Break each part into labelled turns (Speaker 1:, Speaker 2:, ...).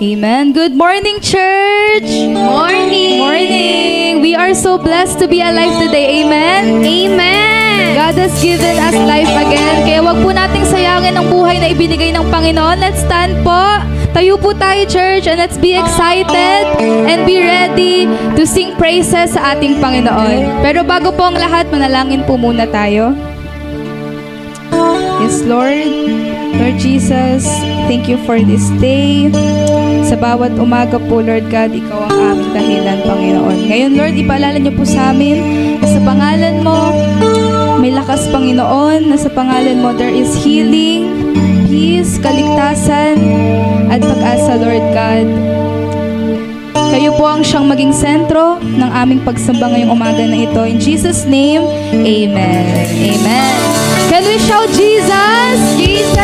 Speaker 1: Amen. Good morning, church!
Speaker 2: Morning!
Speaker 1: Morning! We are so blessed to be alive today. Amen?
Speaker 2: Amen!
Speaker 1: God has given us life again. Kaya wag po nating sayangin ang buhay na ibinigay ng Panginoon. Let's stand po. Tayo po tayo, church, and let's be excited and be ready to sing praises sa ating Panginoon. Pero bago po ang lahat, manalangin po muna tayo. Yes, Lord. Lord Jesus, thank you for this day. Sa bawat umaga po, Lord God, Ikaw ang aming dahilan, Panginoon. Ngayon, Lord, ipaalala niyo po sa amin na sa pangalan mo, may lakas, Panginoon, na sa pangalan mo, there is healing, peace, kaligtasan, at pag-asa, Lord God. Kayo po ang siyang maging sentro ng aming pagsamba ngayong umaga na ito. In Jesus' name, Amen. Amen. Can we shout Jesus? Jesus!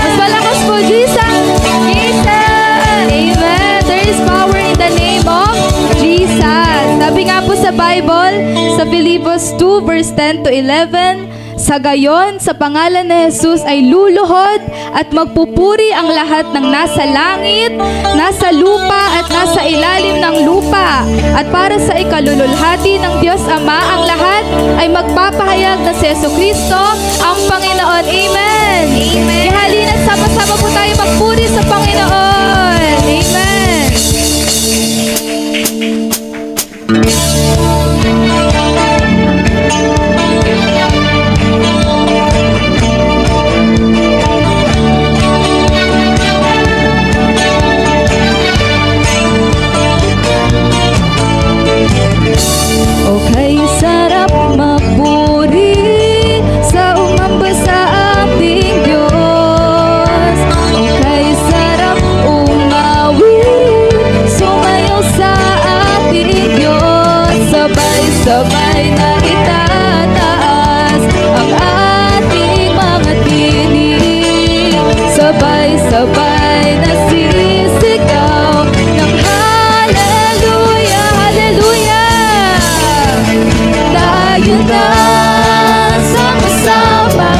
Speaker 1: Mas malakas po, Jesus! Jesus! Amen. There is power in the name of Jesus. Sabi nga po sa Bible, sa Filipos 2 verse 10 to 11, sa gayon, sa pangalan ni Jesus ay luluhod at magpupuri ang lahat ng nasa langit, nasa lupa at nasa ilalim ng lupa. At para sa ikalululhati ng Diyos Ama, ang lahat ay magpapahayag na si Jesucristo ang Panginoon. Amen! Amen! Halina't sama-sama po tayo magpuri sa Panginoon. Amen! Okay, sarap magpuri sa umamba sa ating Diyos. Okay, sarap umawi, sumayaw sa ating Diyos. Sabay-sabay na itataas ang ating mga tinig. Sabay-sabay na sisigaw ng hallelujah, hallelujah. Tayo na sama-sama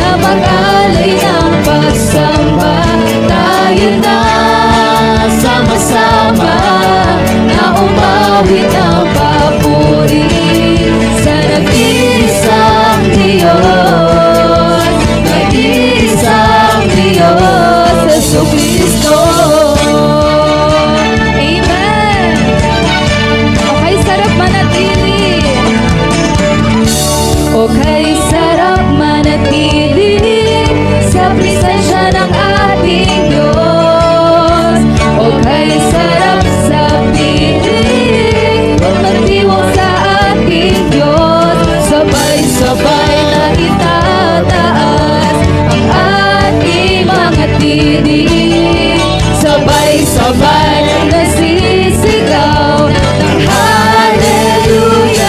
Speaker 1: na mag-alay ng pagsamba. Tayo na sama-sama na umawit ng papuri sa nag-iisang Diyos, nag-iisang Diyos, Jesucristo. Amen! Okay, sarap manatili. Okay, sarap manatili sa presensya ng ating Diyos. Okay, sarap sa piling magtiwang sa ating Diyos. Sabay-sabay na itataas ang ating mga tinig. Sabay-sabay na sisigaw ng hallelujah.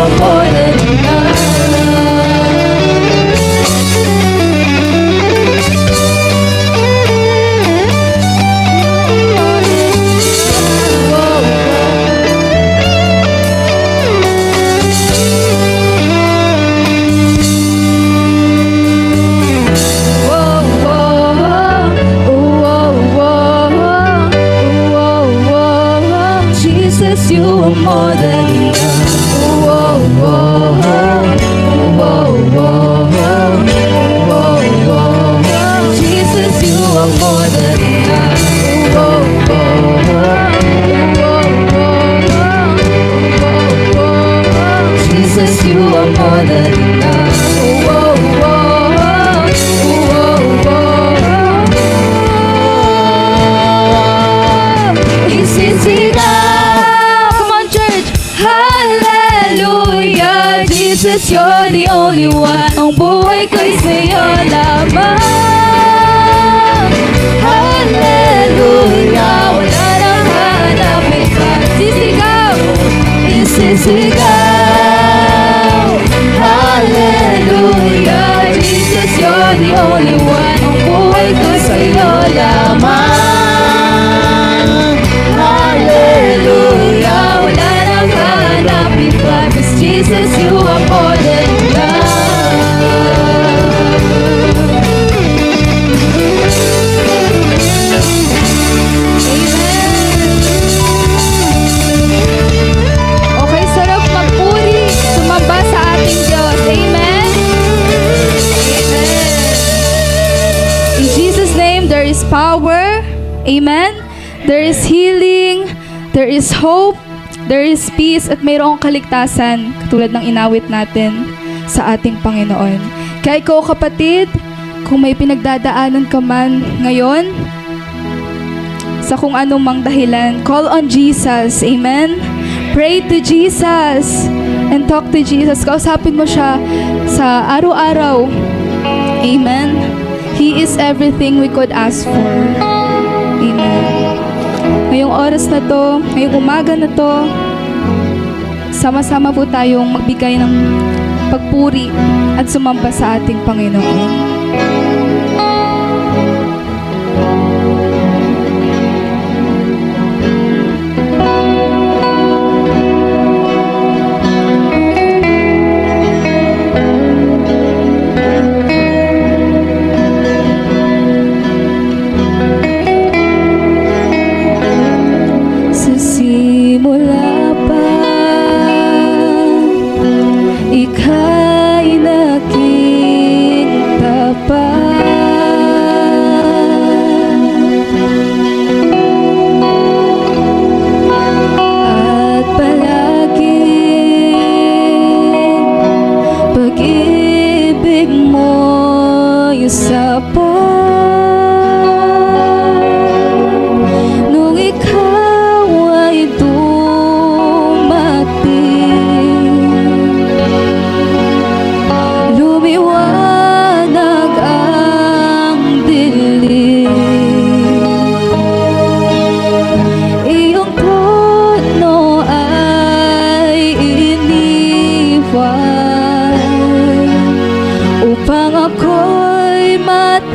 Speaker 1: are more than enough. Jesus, you are more than enough. Jesus, you are more than enough. Jesus, you are more than enough. Isisigaw. Come on, church. Hallelujah. Jesus, you're the only one. Ang buhay ko'y sa'yo lamang. Hallelujah. Wala nang hanapin pa. Sisigaw. Isisigaw. Hallelujah. Jesus, you're the only one. Ang buhay ko'y sa'yo lamang. Hallelujah. Wala nang hanapin pa. 'Cause Jesus, you are more than enough. Okay, sarap magpuri, sumamba sa ating Diyos. Amen? Amen. In Jesus' name, there is power. Amen? There is healing. There is hope. There is peace. At mayroong kaligtasan, katulad ng inawit natin sa ating Panginoon. Kaya ikaw, kapatid, kung may pinagdadaanan ka man ngayon, sa kung anumang dahilan, call on Jesus. Amen? Pray to Jesus and talk to Jesus. Kausapin mo siya sa araw-araw. Amen? He is everything we could ask for. Amen. Ngayong oras na to, ngayong umaga na to, sama-sama po tayong magbigay ng pagpuri at sumamba sa ating Panginoon. Sa simula pa, ika'y nakita pa. At palaging pag-ibig mo'y sapat. Nung ikaw ay dumating, lumiwanag ang dilim. Iyong tono ay iniwan upang ako'y matagpuan.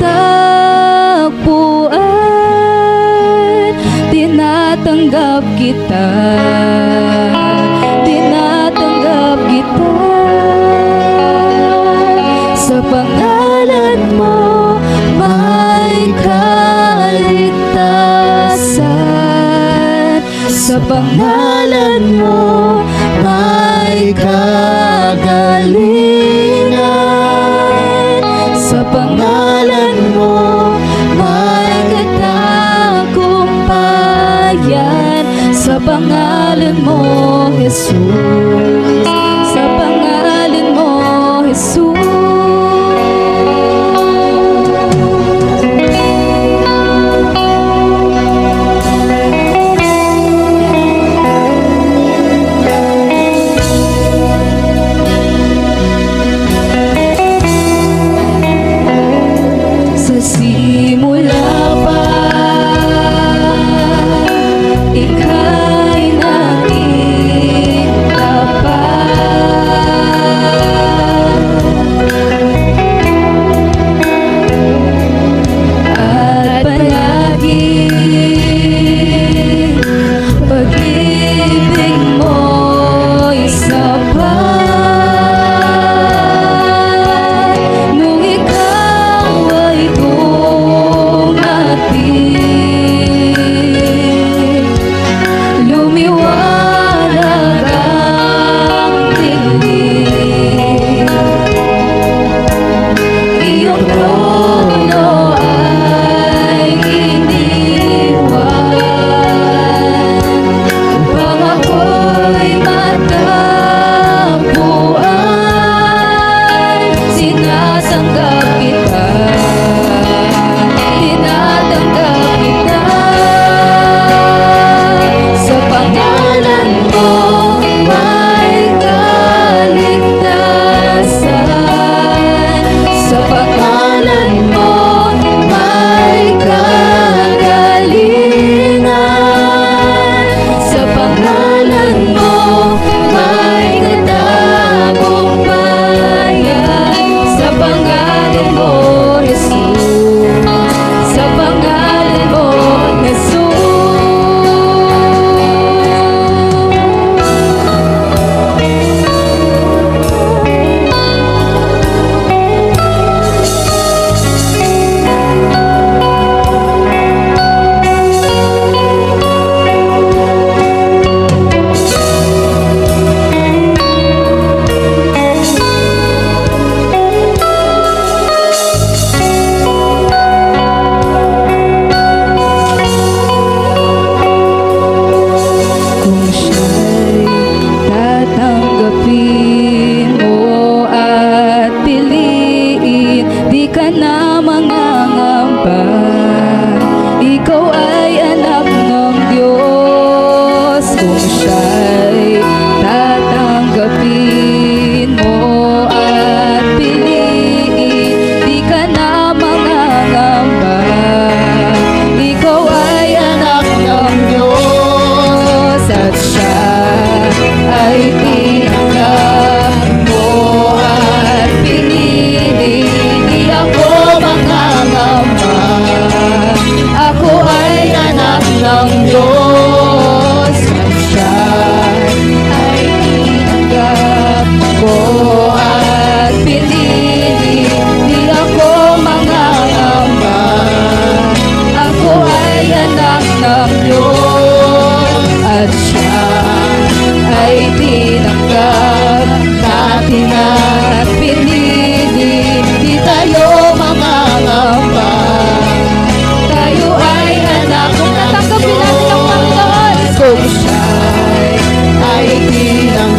Speaker 1: Tinatanggap kita, tinatanggap kita. Sa pangalan mo may kaligtasan. Sa pangalan mo may kagalingan. Sa pangalan mo may katagumpayan. Sa pangalan mo, Jesus. Sa pangalan mo, Jesus.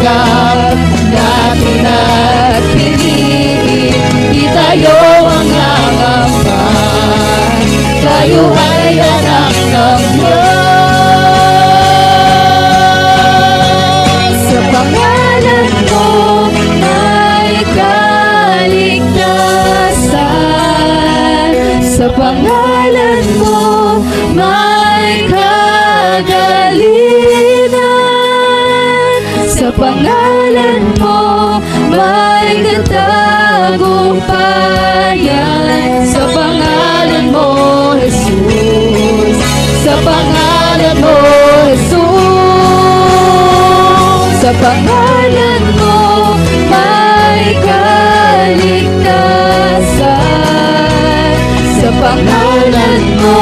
Speaker 3: tinanggap natin at pinili. Di tayo ang nangamba, tayo ay anak ng Diyos. Sa pangalan mo may kaligtasan, sa pangalan mo may kagalingan, sa pangalan mo may katagumpayan, sa pangalan mo Jesus, sa pangalan mo Jesus, sa pangalan mo may kaligtasan, sa pangalan mo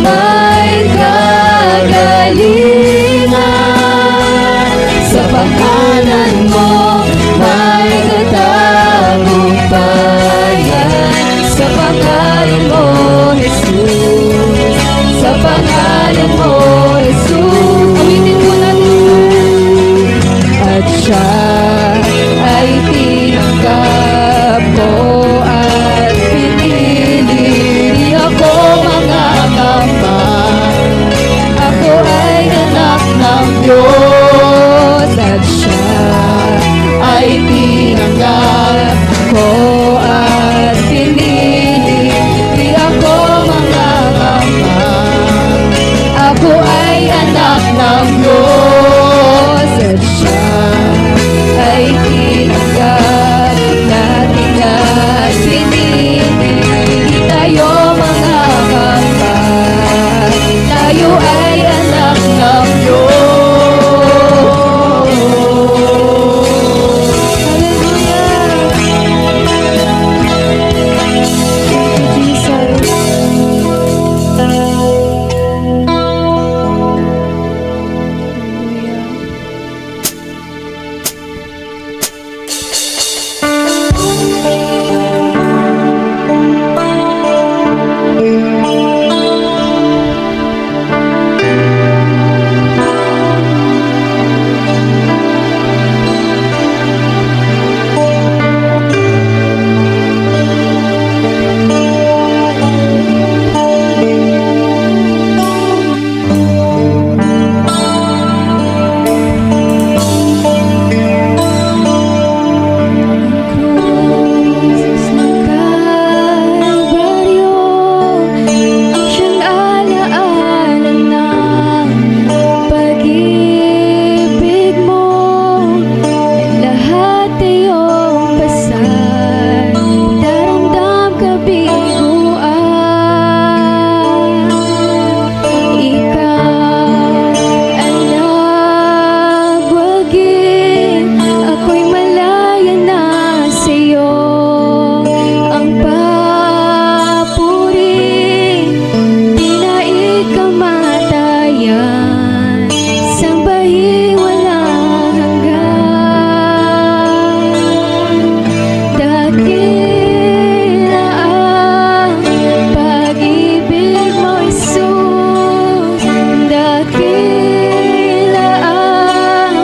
Speaker 3: may kagalingan, sa pangalan mo may katagumpayan, sa pangalan mo Jesus, sa pangalan mo Jesus. Awitin mo natin. At siya ay tinanggap ko at pinili. Di ako mangangamba, ako ay anak ng Diyos. At siya ay tinanggap ko at pinili. Di ako mangangamba, ako ay anak ng Diyos. At siya ay tinanggap natin at pinili. Di tayo mangangamba, tayo ay anak ng Diyos. Hallelujah.
Speaker 1: Jesus.
Speaker 3: Cruz ng Kalbaryo, siyang alaala ng pag-ibig mo. Lahat iyong pasan, daramdam kabiguan. Ikaw ay nagwagin, ako'y malaya na sa'yo. Ang papuri, di na ikamatayan, sambahin walang hanggan. Dakila ang pag-ibig mo, Jesus. Dakila ang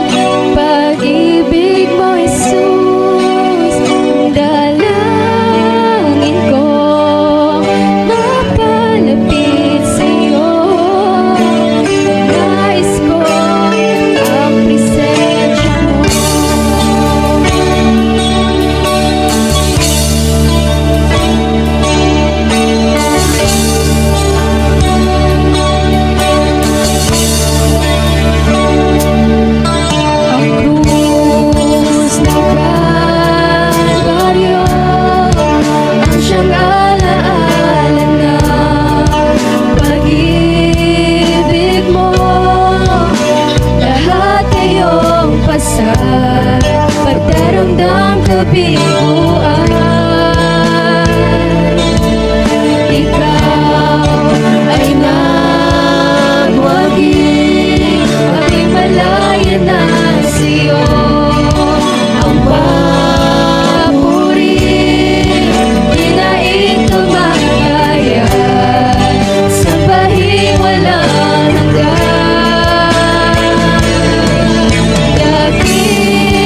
Speaker 3: pag-ibig mo, Jesus. Dalangin ko mapalapit sa'yo. Nais ko ang presensya mo. Ang krus ng Kalbaryo, ang siyang alaala ng pag-ibig mo. Lahat iyong pasan, pagdaramdam kabiguan. Ikaw ay nagwagi, ako'y malaya na sa'yo. Ang papuri, di na ito makaya, sambahin walang hanggan. Dakila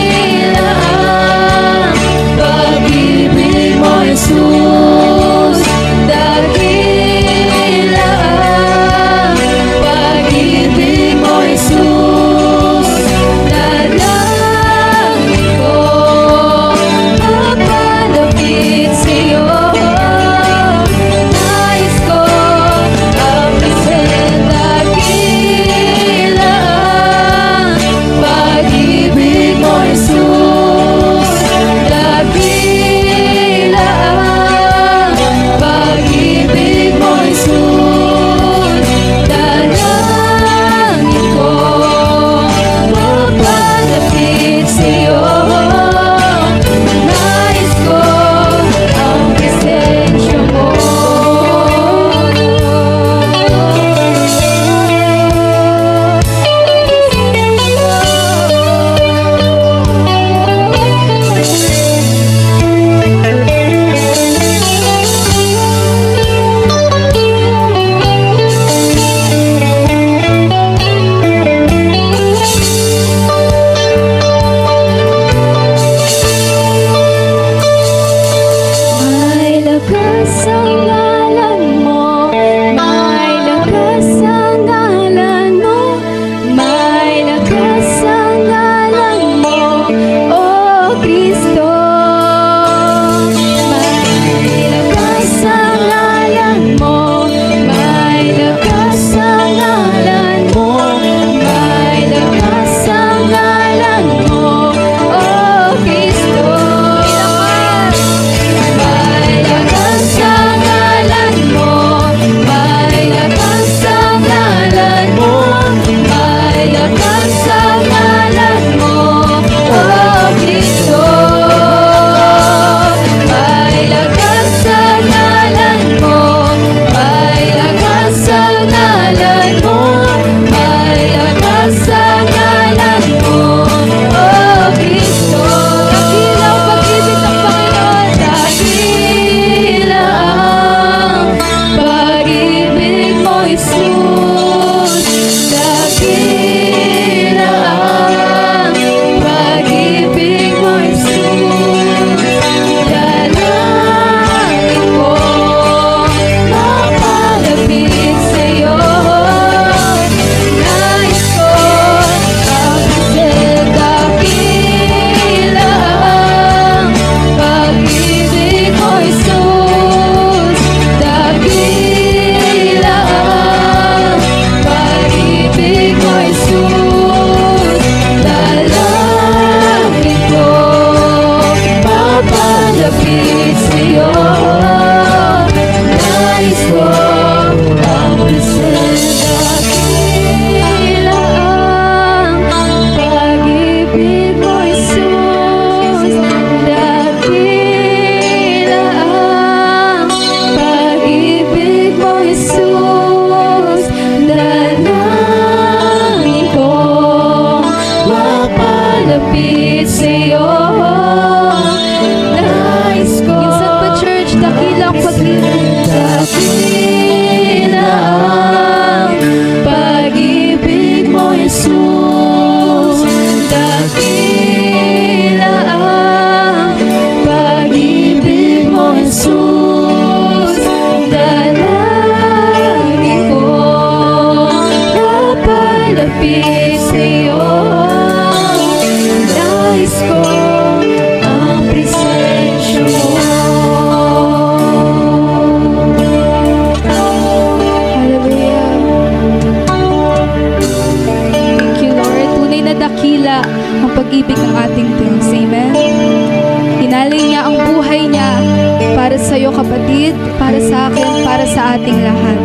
Speaker 1: sa iyo, kapatid, para sa akin, para sa ating lahat.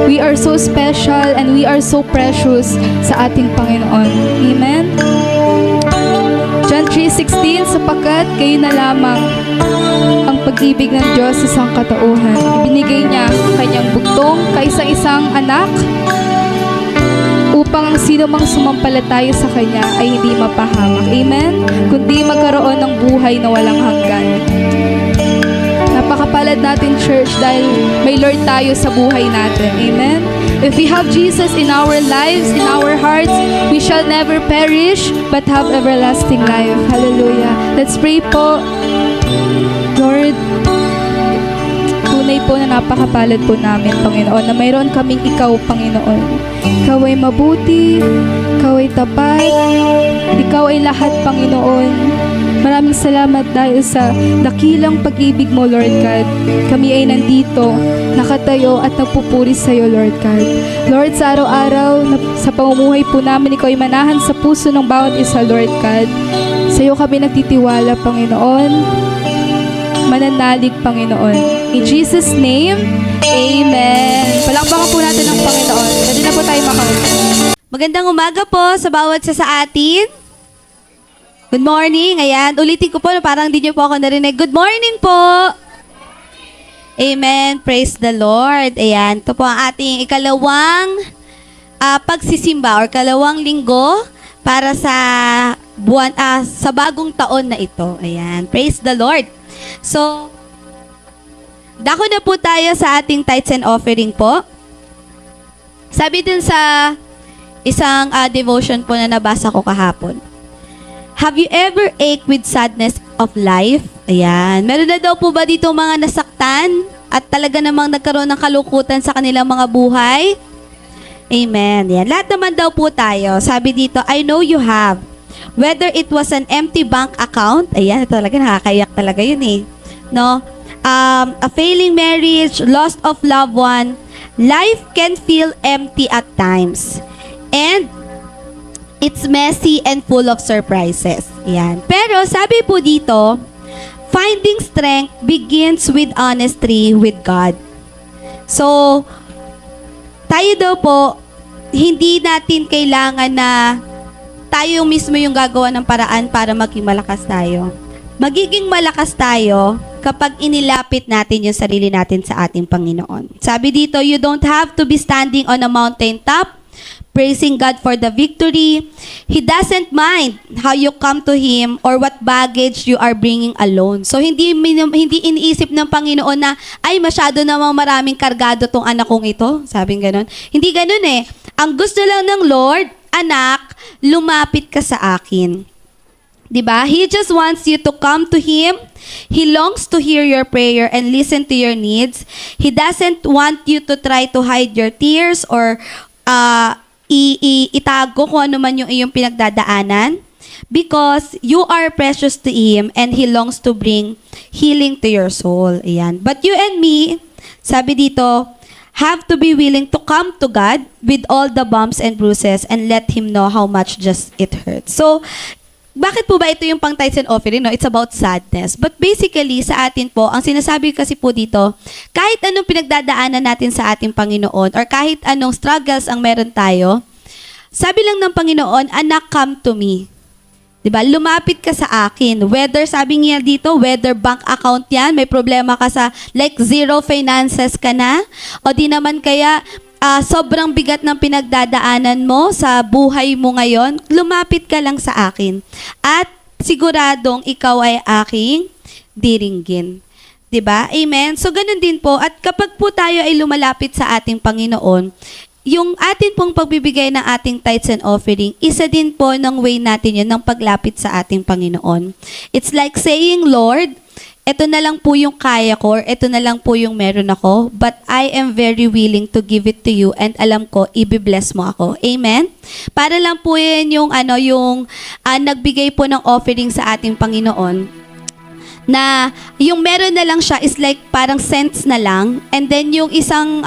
Speaker 1: We are so special and we are so precious sa ating Panginoon. Amen? John 3:16, sapagkat kayo na lamang ang pag-ibig ng Diyos sa sangkatauhan. Binigay niya ang kanyang bugtong kaisang-isang anak upang ang sino mang sumampalataya sa Kanya ay hindi mapahamak. Amen? Kundi magkaroon ng buhay na walang hanggan. Napakapalad natin, church, dahil may Lord tayo sa buhay natin. Amen? If we have Jesus in our lives, in our hearts, we shall never perish but have everlasting life. Hallelujah. Let's pray po. Lord, tunay po na napakapalad po namin, Panginoon, na mayroon kaming Ikaw, Panginoon. Ikaw ay mabuti, Ikaw ay tapat, Ikaw ay lahat, Panginoon. Maraming salamat dahil sa dakilang pag-ibig mo, Lord God. Kami ay nandito, nakatayo at nagpupuri sa iyo, Lord God. Lord, sa araw-araw, sa pamumuhay po namin, Ikaw ay manahan sa puso ng bawat isa, Lord God. Sa iyo kami nagtitiwala, Panginoon. Mananalig, Panginoon. In Jesus' name, Amen. Palakpakan po natin ang Panginoon. Pwede na po tayo makaupo.
Speaker 2: Magandang umaga po sa bawat isa sa atin. Good morning. Ayan, ulitin ko po na parang hindi niyo po ako narinig. Good morning po. Amen. Praise the Lord. Ayan, ito po ang ating ikalawang pagsisimba or kalawang linggo para sa sa bagong taon na ito. Ayan, praise the Lord. So, dako na po tayo sa ating tithes and offering po. Sabi dun sa isang devotion po na nabasa ko kahapon. Have you ever ached with sadness of life? Ayan. Meron na daw po ba dito mga nasaktan at talaga namang nagkaroon ng kalungkutan sa kanilang mga buhay? Amen. Yan. Lahat naman daw po tayo. Sabi dito, I know you have. Whether it was an empty bank account, ayan, talaga nakakayak talaga yun eh. No? A failing marriage, loss of loved one, life can feel empty at times. And it's messy and full of surprises. Ayan. Pero sabi po dito, finding strength begins with honesty with God. So, tayo daw po, hindi natin kailangan na tayo mismo yung gagawa ng paraan para maging malakas tayo. Magiging malakas tayo kapag inilapit natin yung sarili natin sa ating Panginoon. Sabi dito, you don't have to be standing on a mountain top praising God for the victory. He doesn't mind how you come to Him or what baggage you are bringing alone. So, hindi iniisip ng Panginoon na, ay, masyado namang maraming kargado tong anak kong ito. Sabing ganon. Hindi ganon eh. Ang gusto lang ng Lord, anak, lumapit ka sa akin. Diba? He just wants you to come to Him. He longs to hear your prayer and listen to your needs. He doesn't want you to try to hide your tears or itago kung ano man yung iyong pinagdadaanan because you are precious to Him and He longs to bring healing to your soul. Ayan. But you and me, sabi dito, have to be willing to come to God with all the bumps and bruises and let Him know how much just it hurts. So, bakit po ba ito yung pang tithes and offering? No? It's about sadness. But basically, sa atin po, ang sinasabi kasi po dito, kahit anong pinagdadaanan natin sa ating Panginoon or kahit anong struggles ang meron tayo, sabi lang ng Panginoon, anak, come to me. Diba? Lumapit ka sa akin. Whether, sabi niya dito, whether bank account yan, may problema ka sa like zero finances ka na, o di naman kaya sobrang bigat ng pinagdadaanan mo sa buhay mo ngayon, lumapit ka lang sa akin. At siguradong ikaw ay aking diringgin. 'Di ba? Amen? So, ganun din po. At kapag po tayo ay lumalapit sa ating Panginoon, yung atin pong pagbibigay ng ating tithes and offering, isa din po ng way natin yun ng paglapit sa ating Panginoon. It's like saying, Lord, ito na lang po yung kaya ko, or ito na lang po yung meron ako, but I am very willing to give it to you and alam ko, i-bless mo ako. Amen? Para lang po yan yung, nagbigay po ng offering sa ating Panginoon, na yung meron na lang siya is like parang cents na lang, and then yung isang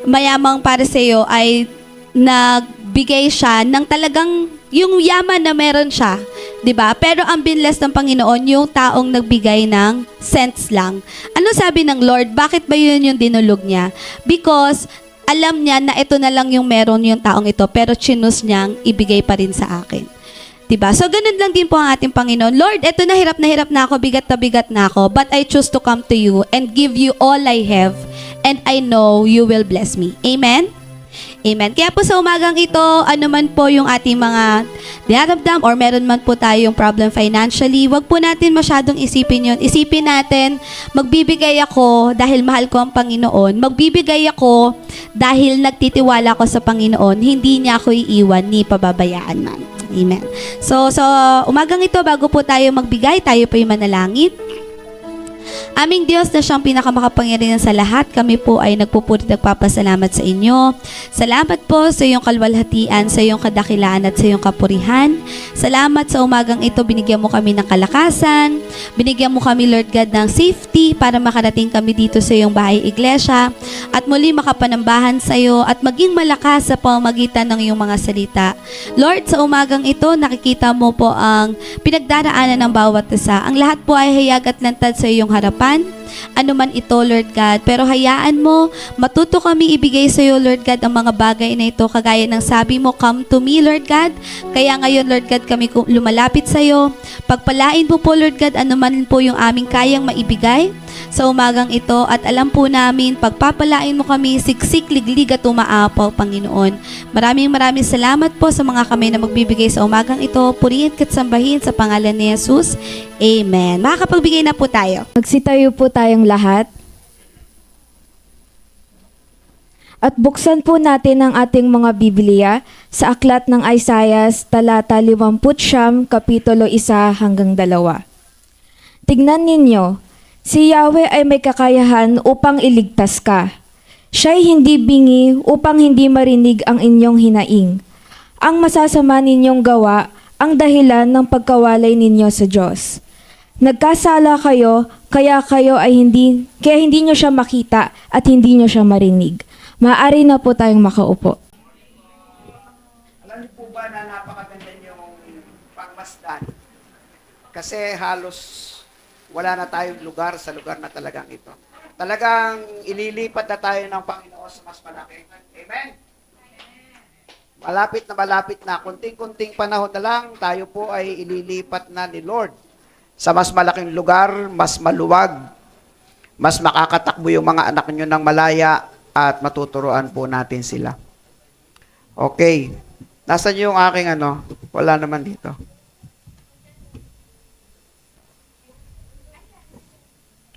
Speaker 2: mayamang para sa iyo ay nagbigay siya ng talagang yung yaman na meron siya 'Di ba? Pero ang binless ng Panginoon yung taong nagbigay ng cents lang. Ano sabi ng Lord? Bakit ba yun yung dinulog niya? Because alam niya na ito na lang yung meron yung taong ito, pero chinus niyang ibigay pa rin sa akin. Diba? So, ganun lang din po ang ating Panginoon. Lord, eto na hirap na ako, bigat na ako, but I choose to come to you and give you all I have, and I know you will bless me. Amen? Amen. Kaya po sa umagang ito, ano man po yung ating mga dinaramdam or meron man po tayong problem financially, wag po natin masyadong isipin yun. Isipin natin, magbibigay ako dahil mahal ko ang Panginoon. Magbibigay ako dahil nagtitiwala ko sa Panginoon. Hindi niya ako iiwan ni pababayaan man. Amen. So umagang ito, bago po tayo magbigay, tayo po yung manalangin. Aming Diyos na siyang pinakamakapangyarihan sa lahat, kami po ay nagpupuri at nagpapasalamat sa inyo. Salamat po sa iyong kalwalhatian, sa iyong kadakilaan at sa iyong kapurihan. Salamat sa umagang ito, binigyan mo kami ng kalakasan, binigyan mo kami, Lord God, ng safety para makarating kami dito sa iyong bahay iglesia at muli makapanambahan sa iyo at maging malakas sa pamamagitan ng iyong mga salita. Lord, sa umagang ito, nakikita mo po ang pinagdaraanan ng bawat isa. Ang lahat po ay hayag at lantad sa iyong harapan. Ano man ito, Lord God. Pero hayaan mo, matuto kami ibigay sa iyo, Lord God, ang mga bagay na ito. Kagaya ng sabi mo, come to me, Lord God. Kaya ngayon, Lord God, kami lumalapit sa iyo. Pagpalain mo po, Lord God, ano man po yung aming kayang maibigay sa umagang ito. At alam po namin, pagpapalain mo kami, siksik, liglig at umaapaw, Panginoon. Maraming salamat po sa mga kami na magbibigay sa umagang ito. Purihin at sambahin sa pangalan ni Jesus. Amen. Makakapagbigay na po tayo.
Speaker 4: Magsitayo po tayong lahat. At buksan po natin ang ating mga Biblia sa aklat ng Isaiah, talata 59, kapitulo 1 hanggang 2. Tignan ninyo, si Yahweh ay may kakayahan upang iligtas ka. Siya'y hindi bingi upang hindi marinig ang inyong hinaing. Ang masasama ninyong gawa ang dahilan ng pagkawalay ninyo sa Diyos. Nagkasala kayo, kaya hindi nyo siya makita at hindi nyo siya marinig. Maaari na po tayong makaupo.
Speaker 5: Alam niyo po ba na napakaganda yung pagmasdan? Kasi halos wala na tayong lugar sa lugar na talagang ito. Talagang ililipat na tayo ng Panginoon sa mas malaki. Amen? Malapit na. Kunting-kunting panahon na lang, tayo po ay ililipat na ni Lord sa mas malaking lugar, mas maluwag, mas makakatakbo yung mga anak nyo ng malaya at matuturuan po natin sila. Okay. Nasaan yung aking Wala naman dito.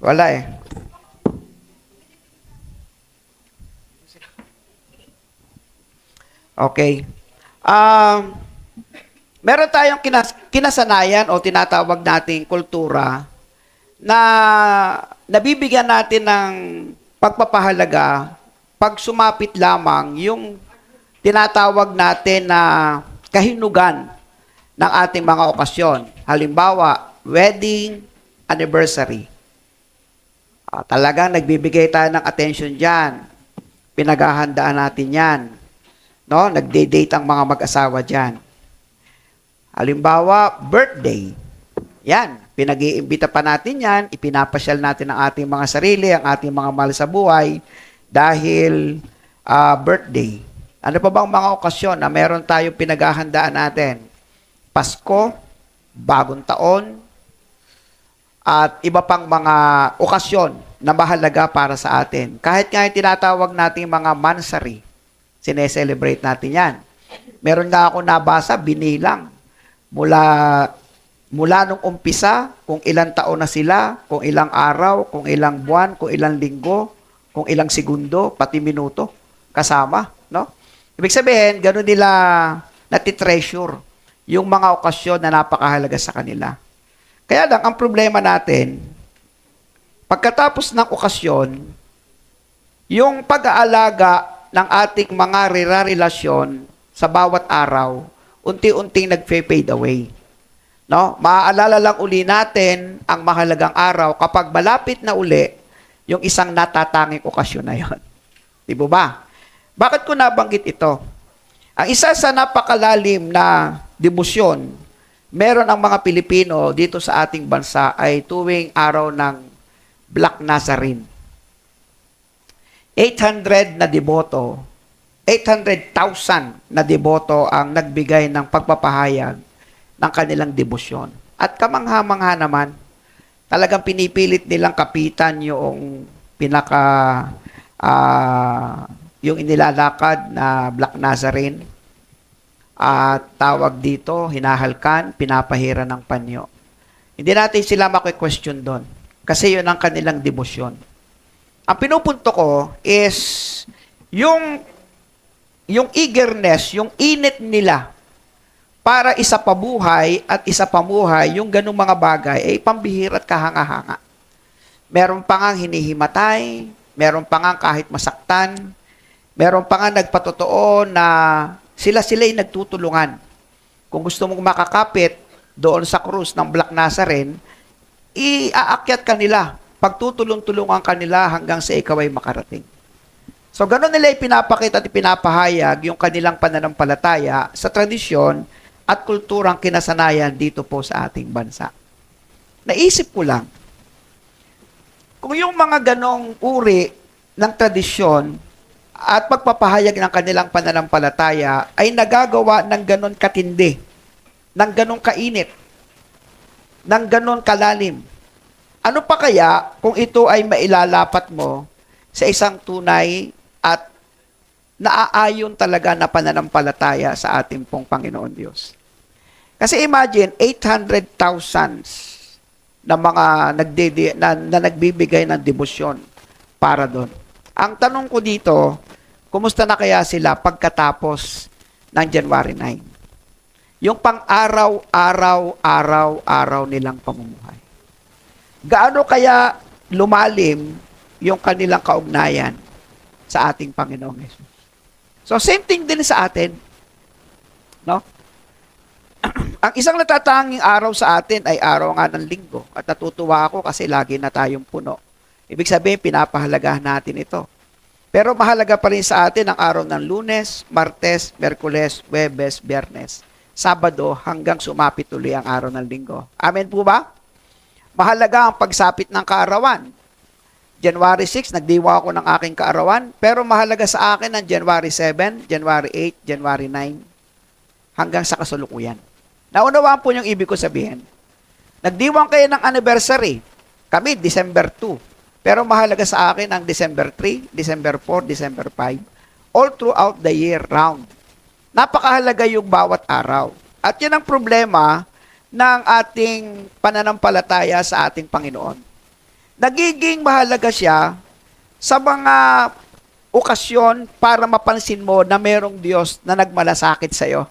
Speaker 5: Wala eh. Okay. Meron tayong kinasanayan o tinatawag nating kultura na nabibigyan natin ng pagpapahalaga pag sumapit lamang yung tinatawag natin na kahinugan ng ating mga okasyon. Halimbawa, wedding, anniversary. Talagang nagbibigay tayo ng attention dyan. Pinaghahandaan natin yan. No? Nagde-date ang mga mag-asawa dyan. Halimbawa, birthday. Yan, pinag-iimbita pa natin yan, ipinapasyal natin ang ating mga sarili, ang ating mga mahal sa buhay dahil birthday. Ano pa bang mga okasyon na meron tayong pinaghahandaan natin? Pasko, bagong taon, at iba pang mga okasyon na mahalaga para sa atin. Kahit nga yung tinatawag nating mga mansari, sineselebrate natin yan. Meron nga ako nabasa, binilang. Mula nung umpisa, kung ilang taon na sila, kung ilang araw, kung ilang buwan, kung ilang linggo, kung ilang segundo, pati minuto, kasama, no? Ibig sabihin, gano'n nila natitreasure yung mga okasyon na napakahalaga sa kanila. Kaya lang, ang problema natin, pagkatapos ng okasyon, yung pag-aalaga ng ating mga relasyon sa bawat araw, unti-unting nag-fade away. No? Maaalala lang uli natin ang mahalagang araw kapag malapit na uli yung isang natatanging okasyon na yon. Di ba? Bakit ko nabanggit ito? Ang isa sa napakalalim na debosyon meron ang mga Pilipino dito sa ating bansa ay tuwing araw ng Black Nazarene. 800 na deboto, 800,000 na deboto ang nagbigay ng pagpapahayag ng kanilang debosyon. At kamangha-mangha naman, talagang pinipilit nilang kapitan yung yung inilalakad na Black Nazarene. At tawag dito, hinahalkan, pinapahira ng panyo. Hindi natin sila maki-question doon. Kasi yun ang kanilang debosyon. Ang pinupunto ko is yung eagerness, yung init nila para isa pabuhay at isa pamuhay, yung ganung mga bagay ay pambihira at kahanga-hanga. Meron pa ngang hinihimatay, meron pa ngang kahit masaktan, meron pa nga nagpatotoo na sila-sila'y nagtutulungan. Kung gusto mong makakapit doon sa krus ng Black Nazarene, iaakyat ka nila. Pagtutulong-tulungan ka nila hanggang sa ikaw ay makarating. So, ganun nila ipinapakita at ipinapahayag yung kanilang pananampalataya sa tradisyon at kulturang kinasanayan dito po sa ating bansa. Naisip ko lang, kung yung mga ganong uri ng tradisyon at pagpapahayag ng kanilang pananampalataya ay nagagawa ng ganon katindi, ng ganon kainit, ng ganon kalalim, ano pa kaya kung ito ay mailalapat mo sa isang tunay at naaayon talaga na pananampalataya sa ating pong Panginoon Diyos? Kasi imagine, 800,000 na mga na nagbibigay ng debosyon para doon. Ang tanong ko dito, kumusta na kaya sila pagkatapos ng January 9? Yung pang-araw nilang pamumuhay. Gaano kaya lumalim yung kanilang kaugnayan sa ating Panginoong Yesus? So, same thing din sa atin. No? Ang isang natatanging araw sa atin ay araw nga ng linggo. At natutuwa ako kasi lagi na tayong puno. Ibig sabihin, pinapahalagahan natin ito. Pero mahalaga pa rin sa atin ang araw ng Lunes, Martes, Merkules, Huwebes, Biyernes, Sabado, hanggang sumapit tuloy ang araw ng linggo. Amen po ba? Mahalaga ang pagsapit ng kaarawan. January 6, nagdiwa ako ng aking kaarawan, pero mahalaga sa akin ang January 7, January 8, January 9, hanggang sa kasalukuyan. Naunawaan po yung ibig ko sabihin. Nagdiwang kayo ng anniversary. Kami, December 2. Pero mahalaga sa akin ang December 3, December 4, December 5. All throughout the year round. Napakahalaga yung bawat araw. At yun ang problema ng ating pananampalataya sa ating Panginoon. Nagiging mahalaga siya sa mga okasyon para mapansin mo na merong Diyos na nagmalasakit sa iyo.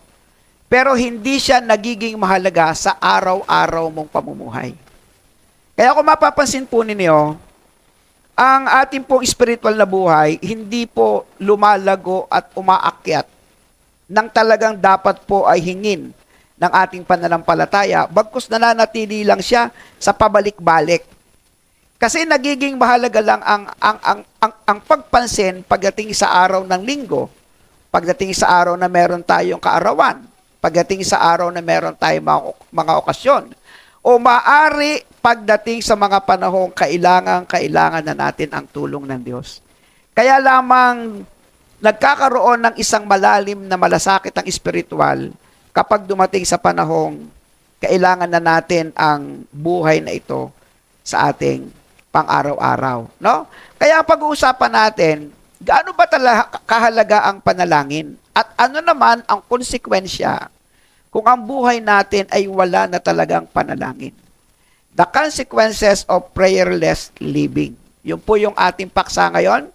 Speaker 5: Pero hindi siya nagiging mahalaga sa araw-araw mong pamumuhay. Kaya kung mapapansin po ninyo, ang ating pong spiritual na buhay, hindi po lumalago at umaakyat nang talagang dapat po ay hingin ng ating pananampalataya, bagkus nananatili lang siya sa pabalik-balik. Kasi nagiging mahalaga lang ang pagpansin pagdating sa araw ng linggo, pagdating sa araw na meron tayong kaarawan, pagdating sa araw na meron tayong mga okasyon, o maaari pagdating sa mga panahong kailangan na natin ang tulong ng Diyos. Kaya lamang nagkakaroon ng isang malalim na malasakit ang espiritual kapag dumating sa panahong kailangan na natin ang buhay na ito sa ating pang-araw-araw. No? Kaya pag-uusapan natin, gaano ba talaga kahalaga ang panalangin? At ano naman ang konsekwensya kung ang buhay natin ay wala na talagang panalangin? The consequences of prayerless living. Yun po yung ating paksa ngayon.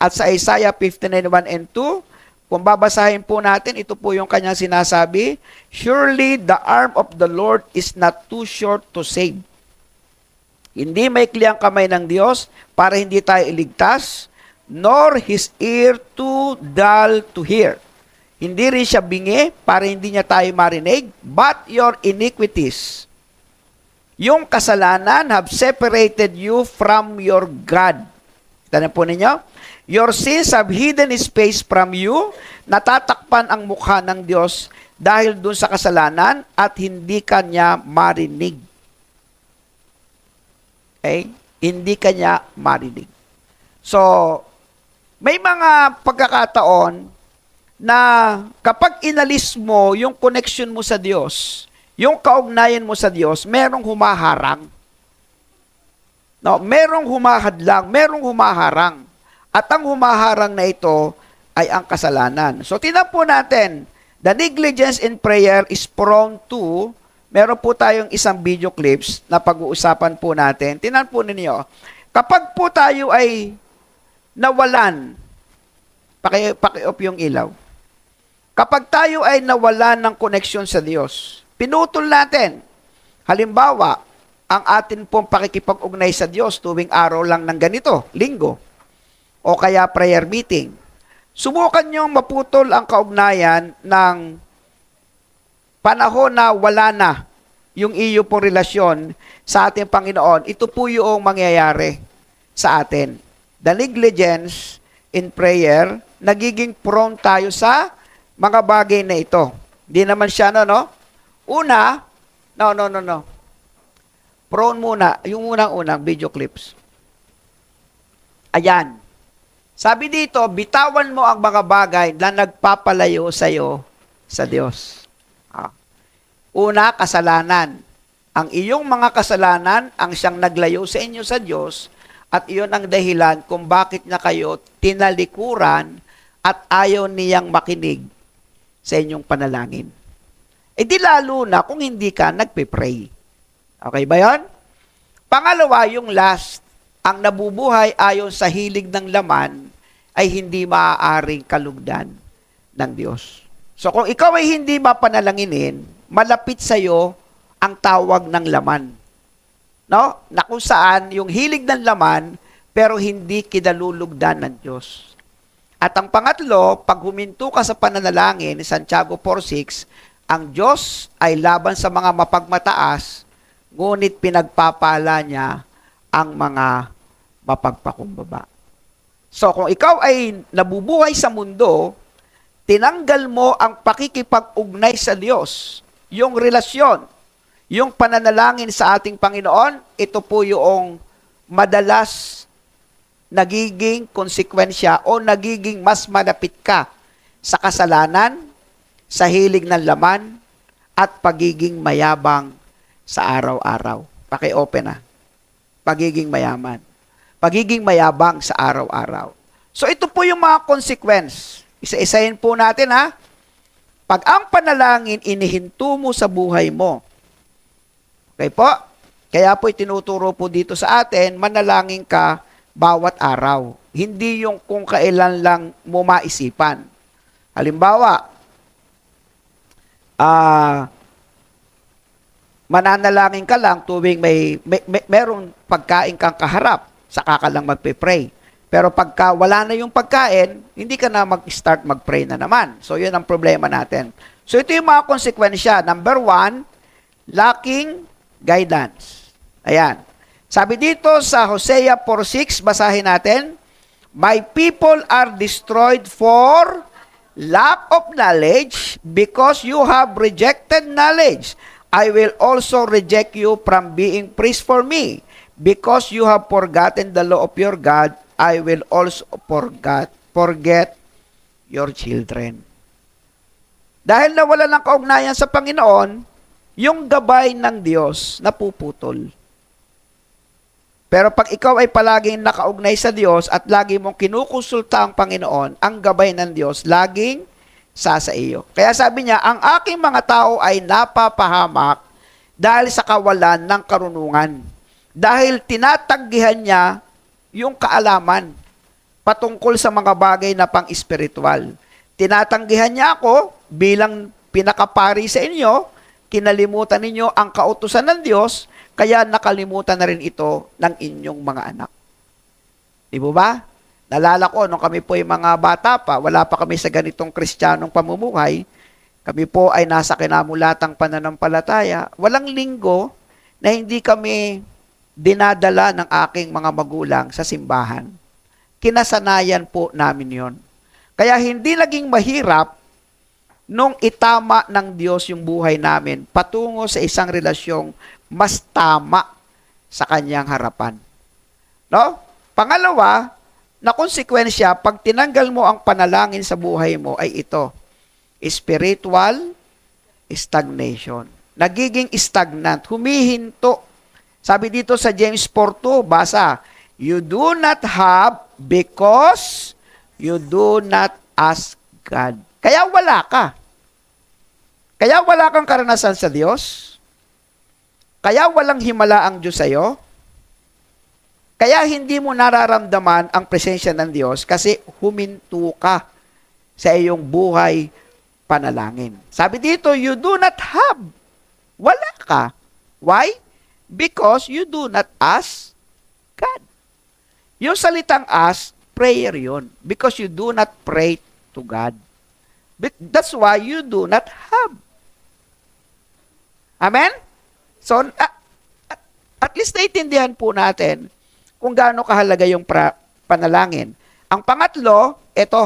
Speaker 5: At sa Isaiah 59:1 and 2, kung babasahin po natin, ito po yung kanyang sinasabi, surely the arm of the Lord is not too short to save. Hindi maikli ang kamay ng Diyos para hindi tayo iligtas, nor his ear too dull to hear. Hindi rin siya bingi para hindi niya tayo marinig, but your iniquities, yung kasalanan, have separated you from your God. Tandaan po ninyo? Your sins have hidden His face from you. Natatakpan ang mukha ng Diyos dahil dun sa kasalanan at hindi kanya marinig. Okay? Hindi kanya marinig. So, may mga pagkakataon na kapag inalis mo yung connection mo sa Diyos, yung kaugnayan mo sa Diyos, merong humaharang. No, merong humahadlang, merong humaharang. At ang humaharang na ito ay ang kasalanan. So, tingnan po natin, the negligence in prayer is prone to, meron po tayong isang video clips na pag-uusapan po natin. Tingnan po ninyo, kapag po tayo ay nawalan, paki-off yung ilaw. Kapag tayo ay nawalan ng koneksyon sa Diyos, pinutol natin. Halimbawa, ang atin pong pakikipag-ugnay sa Diyos tuwing araw lang ng ganito, linggo, o kaya prayer meeting. Subukan niyong maputol ang kaugnayan ng panahon na wala na yung iyo pong relasyon sa ating Panginoon. Ito po yung mangyayari sa atin. The negligence in prayer, nagiging prone tayo sa mga bagay na ito. Hindi naman siya, no? Una, no. Prone muna, yung unang-unang video clips. Ayan. Sabi dito, bitawan mo ang mga bagay na nagpapalayo sa iyo sa Diyos. Una, kasalanan. Ang iyong mga kasalanan ang siyang naglayo sa inyo sa Diyos at iyon ang dahilan kung bakit niya kayo tinalikuran at ayaw niyang makinig sa inyong panalangin. E di lalo na kung hindi ka nagpe-pray. Okay ba yon? Pangalawa, yung last, ang nabubuhay ayon sa hilig ng laman ay hindi maaaring kalugdan ng Diyos. So kung ikaw ay hindi mapanalanginin, malapit sa iyo ang tawag ng laman. No? Na kung saan yung hilig ng laman pero hindi kinalulugdan ng Diyos. At ang pangatlo, pag huminto ka sa pananalangin, Santiago 4:6, ang Diyos ay laban sa mga mapagmataas, ngunit pinagpapala niya ang mga mapagpakumbaba. So kung ikaw ay nabubuhay sa mundo, tinanggal mo ang pakikipag-ugnay sa Diyos, yung relasyon, yung pananalangin sa ating Panginoon, ito po yung madalas nagiging konsekwensya o nagiging mas malapit ka sa kasalanan, sa hilig ng laman, at pagiging mayabang sa araw-araw. Paki-open na. Pagiging mayaman. Pagiging mayabang sa araw-araw. So ito po yung mga consequence. Isa-isahin po natin ha. Pag ang panalangin inihinto mo sa buhay mo. Okay po? Kaya po itinuturo po dito sa atin, manalangin ka bawat araw. Hindi yung kung kailan lang mo maisipan. Halimbawa, mananalangin ka lang tuwing merong pagkain kang kaharap, saka ka lang magpe-pray. Pero pagka wala na yung pagkain, hindi ka na mag-start mag-pray na naman. So, yun ang problema natin. So, ito yung mga konsekwensya. Number 1, lacking guidance. Ayan. Sabi dito sa Hosea 4:6, basahin natin, my people are destroyed for lack of knowledge because you have rejected knowledge. I will also reject you from being priest for me. Because you have forgotten the law of your God, I will also forget your children. Dahil nawala ng kaugnayan sa Panginoon, yung gabay ng Diyos napuputol. Pero pag ikaw ay palaging nakaugnay sa Diyos at lagi mong kinukonsulta ang Panginoon, ang gabay ng Diyos laging sa iyo. Kaya sabi niya, ang aking mga tao ay napapahamak dahil sa kawalan ng karunungan. Dahil tinatanggihan niya yung kaalaman patungkol sa mga bagay na pang-espiritual. Tinatanggihan niya ako bilang pinakapari sa inyo, kinalimutan ninyo ang kautusan ng Diyos, kaya nakalimutan na rin ito ng inyong mga anak. Di ba? Nalala ko, nung kami po ay mga bata pa, wala pa kami sa ganitong kristyanong pamumuhay, kami po ay nasa kinamulatang pananampalataya, walang linggo na hindi kami dinadala ng aking mga magulang sa simbahan. kinasanayan po namin yon. Kaya hindi naging mahirap nung itama ng Diyos yung buhay namin patungo sa isang relasyong mas tama sa kanyang harapan. No? Pangalawa, na konsekwensya, pag tinanggal mo ang panalangin sa buhay mo ay ito, spiritual stagnation. Nagiging stagnant, humihinto. Sabi dito sa James 4:2, basa, you do not have because you do not ask God. Kaya wala ka. Kaya wala kang karanasan sa Diyos. Kaya walang himala ang Diyos sa'yo. Kaya hindi mo nararamdaman ang presensya ng Diyos kasi huminto ka sa iyong buhay panalangin. Sabi dito, you do not have. Wala ka. Why? Because you do not ask God. Yung salitang ask, prayer yun. Because you do not pray to God. That's why you do not have. Amen? So, at least naiintindihan po natin kung gaano kahalaga yung panalangin. Ang pangatlo, ito,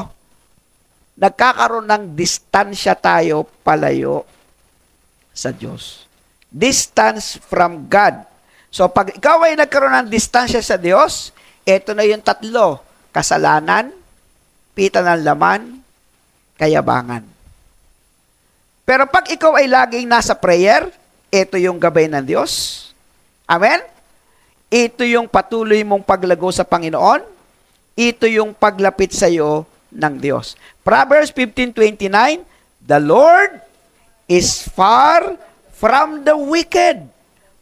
Speaker 5: nagkakaroon ng distansya tayo palayo sa Diyos. Distance from God. So, pag ikaw ay nagkaroon ng distansya sa Diyos, ito na yung tatlo. Kasalanan, pita ng laman, kayabangan. Pero pag ikaw ay laging nasa prayer, ito yung gabay ng Diyos. Amen? Ito yung patuloy mong paglago sa Panginoon. Ito yung paglapit sa iyo ng Diyos. Proverbs 15:29, the Lord is far from the wicked,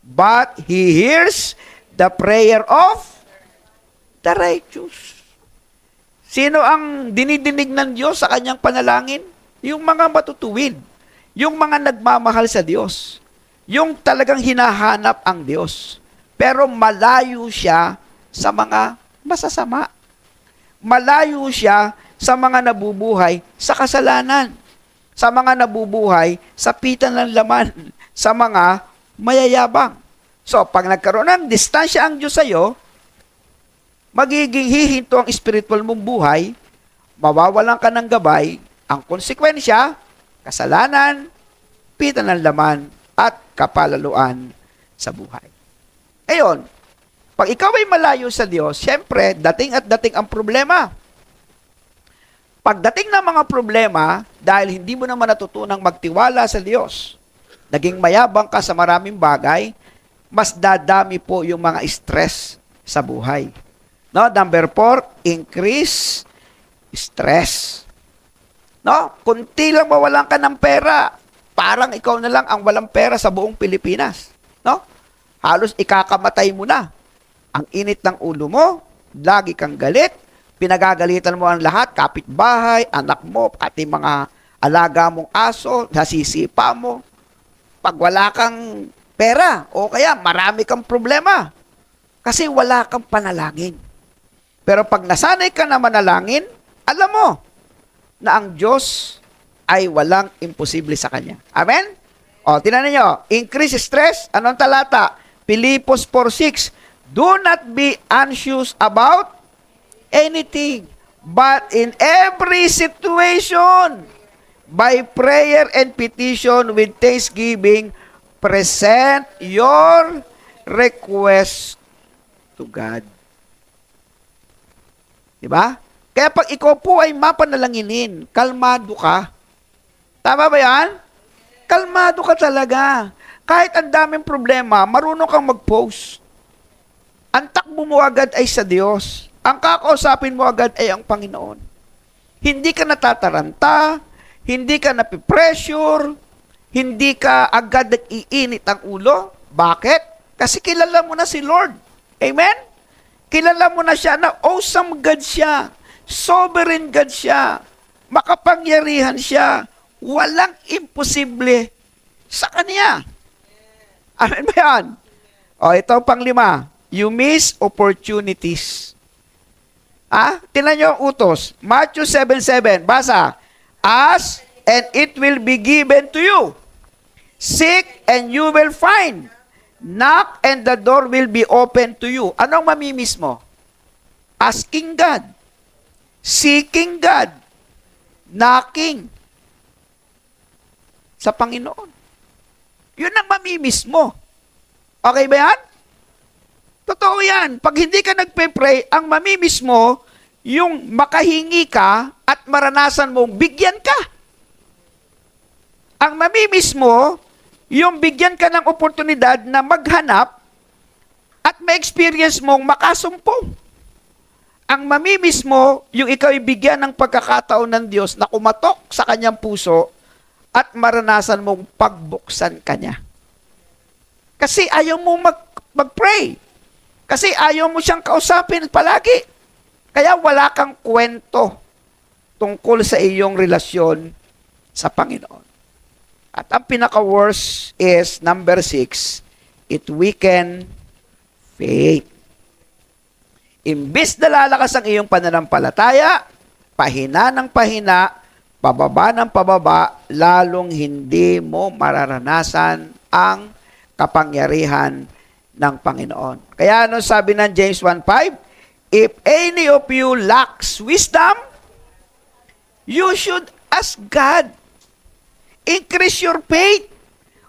Speaker 5: but He hears the prayer of the righteous. Sino ang dinidinig ng Diyos sa kanyang panalangin? Yung mga matutuwid. Yung mga nagmamahal sa Diyos. Yung talagang hinahanap ang Diyos. Pero malayo siya sa mga masasama. Malayo siya sa mga nabubuhay sa kasalanan. Sa mga nabubuhay sa pita ng laman. Sa mga mayayabang. So, pag nagkaroon ng distansya ang Diyos sa'yo, magiging hihinto ang spiritual mong buhay, mawawalan ka ng gabay, ang konsekwensya, kasalanan, pita ng laman, at kapalaluan sa buhay. Ngayon, pag ikaw ay malayo sa Diyos, syempre, dating at dating ang problema. Pagdating ng mga problema, dahil hindi mo naman natutunang magtiwala sa Diyos, naging mayabang ka sa maraming bagay, mas dadami po yung mga stress sa buhay. No? Number 4, increase stress. No? Kunti lang mawalan ka ng pera, parang ikaw na lang ang walang pera sa buong Pilipinas. No? Halos ikakamatay mo na. Ang init ng ulo mo, lagi kang galit, pinagagalitan mo ang lahat, kapitbahay, anak mo, pati mga alaga mong aso, nasisipa mo. Pag wala kang pera, o kaya marami kang problema, kasi wala kang panalangin. Pero pag nasanay ka na manalangin, alam mo na ang Diyos ay walang imposible sa Kanya. Amen? O, tinan niyo, increase stress, anong talata? Pilipos 4:6, do not be anxious about anything, but in every situation, by prayer and petition with thanksgiving, present your request to God. Diba? Kaya pag ikaw po ay mapanalanginin, kalmado ka. Tama ba yan? Kalmado ka talaga. Kahit ang daming problema, marunong kang mag-post. Ang takbo mo agad ay sa Diyos. Ang kakausapin mo agad ay ang Panginoon. Hindi ka natataranta, hindi ka napipressure, hindi ka agad nag-iinit ang ulo. Bakit? Kasi kilala mo na si Lord. Amen? Kilala mo na siya na awesome God siya. Sovereign God siya. Makapangyarihan siya. Walang imposible sa Kanya. Amen ba yan? O, ito ang panglima. You miss opportunities. Tingnan nyo ang utos. Matthew 7:7. Basa. Ask, and it will be given to you. Seek, and you will find. Knock, and the door will be open to you. Anong mamimiss mo? Asking God. seeking God, knocking sa Panginoon. Yun ang mamimiss mo. Okay ba yan? Totoo yan. Pag hindi ka nagpe-pray, ang mamimiss mo, yung makahingi ka at maranasan mong bigyan ka. Ang mamimiss mo, yung bigyan ka ng oportunidad na maghanap at ma-experience mong makasumpong. Ang mamimiss mo, yung ikaw ibigyan ng pagkakataon ng Diyos na kumatok sa kanyang puso at maranasan mong pagbuksan kanya. Kasi ayaw mo mag-pray. Kasi ayaw mo siyang kausapin palagi. Kaya wala kang kwento tungkol sa iyong relasyon sa Panginoon. At ang pinaka-worst is, number 6, it weaken faith. Imbis na lalakas ang iyong pananampalataya, pahina ng pahina, pababa ng pababa, lalong hindi mo mararanasan ang kapangyarihan ng Panginoon. Kaya ano sabi ng James 1:5? If any of you lacks wisdom, you should ask God. Increase your faith,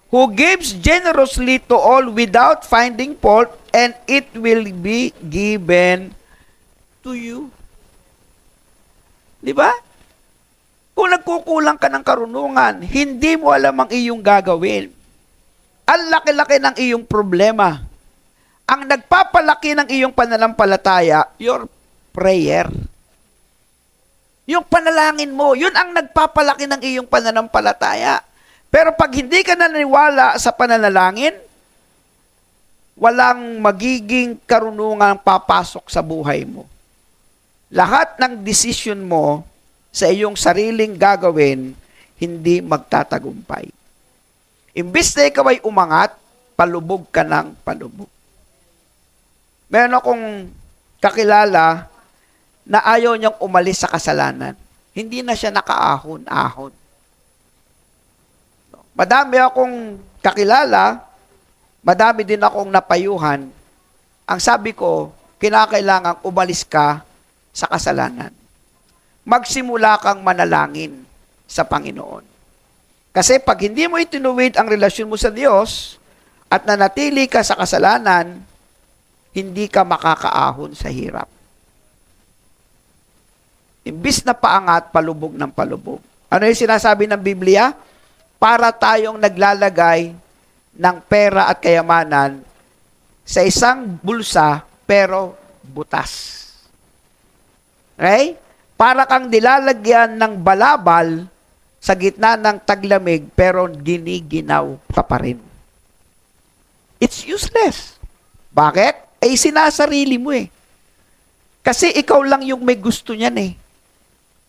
Speaker 5: who gives generously to all without finding fault, and it will be given to you. Di ba? Kung nagkukulang ka ng karunungan, hindi mo alam ang iyong gagawin. Ang laki-laki ng iyong problema. Ang nagpapalaki ng iyong pananampalataya, your prayer. Yung panalangin mo, yun ang nagpapalaki ng iyong pananampalataya. Pero pag hindi ka naniniwala sa pananalangin, walang magiging karunungang papasok sa buhay mo. Lahat ng decision mo sa iyong sariling gagawin, hindi magtatagumpay. Imbis na ikaw ay umangat, palubog ka ng palubog. Meron akong kakilala na ayaw niyang umalis sa kasalanan. Hindi na siya nakaahon-ahon. Madami akong kakilala, madami din akong napayuhan. Ang sabi ko, kinakailangan umalis ka sa kasalanan. Magsimula kang manalangin sa Panginoon. Kasi pag hindi mo itinuwid ang relasyon mo sa Diyos at nanatili ka sa kasalanan, hindi ka makakaahon sa hirap. Imbis na paangat, palubog ng palubog. Ano yung sinasabi ng Biblia? Para tayong naglalagay ng pera at kayamanan sa isang bulsa pero butas. Okay? Para kang nilalagyan ng balabal sa gitna ng taglamig pero giniginaw ka pa rin. It's useless. Bakit? Eh, sinasarili mo eh. Kasi ikaw lang yung may gusto niyan eh.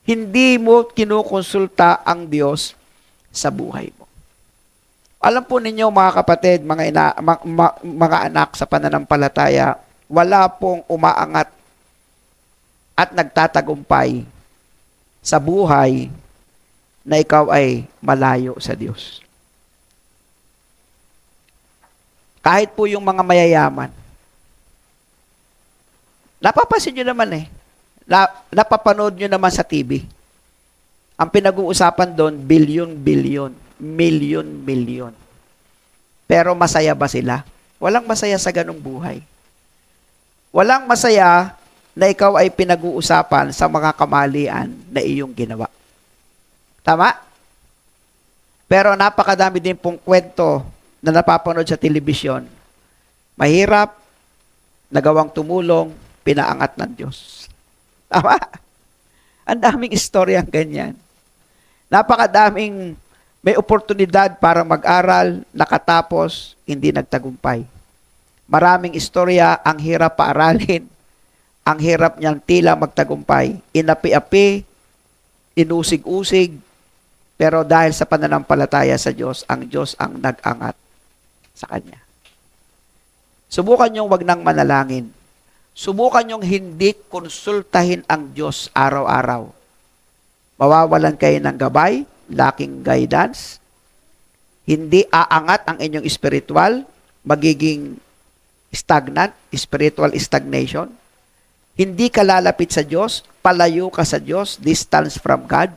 Speaker 5: Hindi mo kinukonsulta ang Diyos sa buhay mo. Alam po ninyo mga kapatid, mga anak sa pananampalataya, wala pong umaangat at nagtatagumpay sa buhay na ikaw ay malayo sa Diyos. Kahit po yung mga mayayaman. Napapansin nyo naman eh. Napapanood nyo naman sa TV. Ang pinag-uusapan doon, bilyon-bilyon, milyon-milyon. Pero masaya ba sila? Walang masaya sa ganong buhay. Walang masaya na ikaw ay pinag-uusapan sa mga kamalian na iyong ginawa. Tama? Pero napakadami din pong kwento na napapanood sa telebisyon. Mahirap, nagawang tumulong, pinaangat ng Diyos. Tama? Ang daming istoryang ganyan. Napakadaming may oportunidad para mag-aral, nakatapos, hindi nagtagumpay. Maraming istorya, ang hirap paaralin, ang hirap niyang tila magtagumpay. Inapi-api, inusig-usig, pero dahil sa pananampalataya sa Diyos, ang Diyos ang nag-angat sa Kanya. Subukan niyong wag nang manalangin. Subukan niyong hindi konsultahin ang Diyos araw-araw. Mawawalan kayo ng gabay, lacking guidance, hindi aangat ang inyong spiritual, magiging stagnant, spiritual stagnation, hindi ka lalapit sa Diyos, palayo ka sa Diyos, distance from God.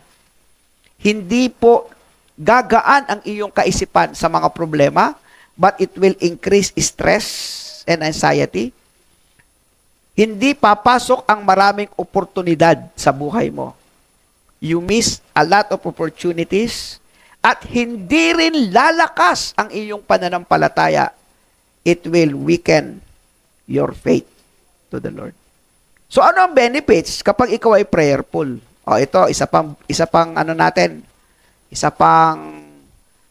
Speaker 5: Hindi po gagaan ang iyong kaisipan sa mga problema, but it will increase stress and anxiety. Hindi papasok ang maraming oportunidad sa buhay mo. You miss a lot of opportunities at hindi rin lalakas ang iyong pananampalataya. It will weaken your faith to the Lord. So ano ang benefits kapag ikaw ay prayerful? O ito, isa pang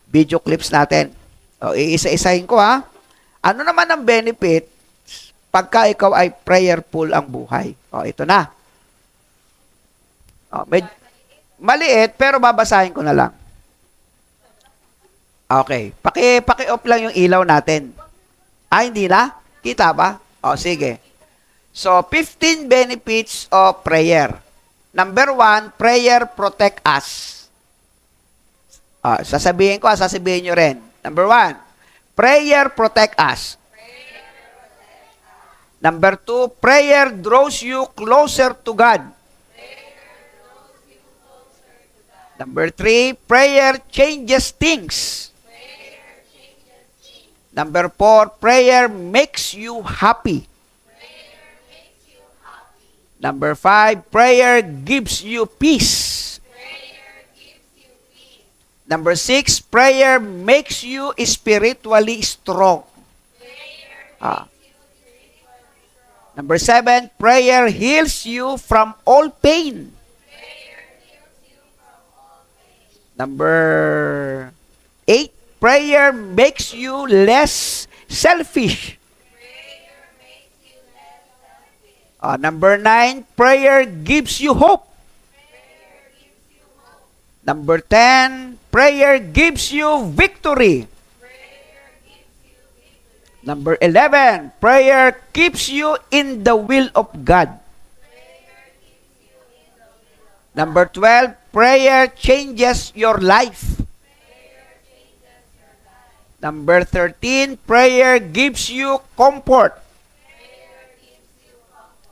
Speaker 5: video clips natin. O iisa-isahin ko ha. Ano naman ang benefit pagka ikaw ay prayerful ang buhay? O ito na. O, maliit pero babasahin ko na lang. Okay, paki-off lang yung ilaw natin. Hindi na? Kita ba? O sige. So, 15 benefits of prayer. Number 1, prayer protect us. Sasabihin nyo rin. Number 1, prayer protect us. Number 2, prayer draws you closer to God. Number 3, prayer changes things. Number 4, prayer makes you happy. Number 5, prayer gives you peace. Number 6, prayer makes you spiritually strong. Number 7, prayer heals you from all pain. Number 8, prayer makes you less selfish. Number 9, prayer gives you hope. Number 10, prayer gives you victory. Number 11, prayer keeps you in the will of God. Number 12, prayer changes your life. Number 13, prayer gives you comfort.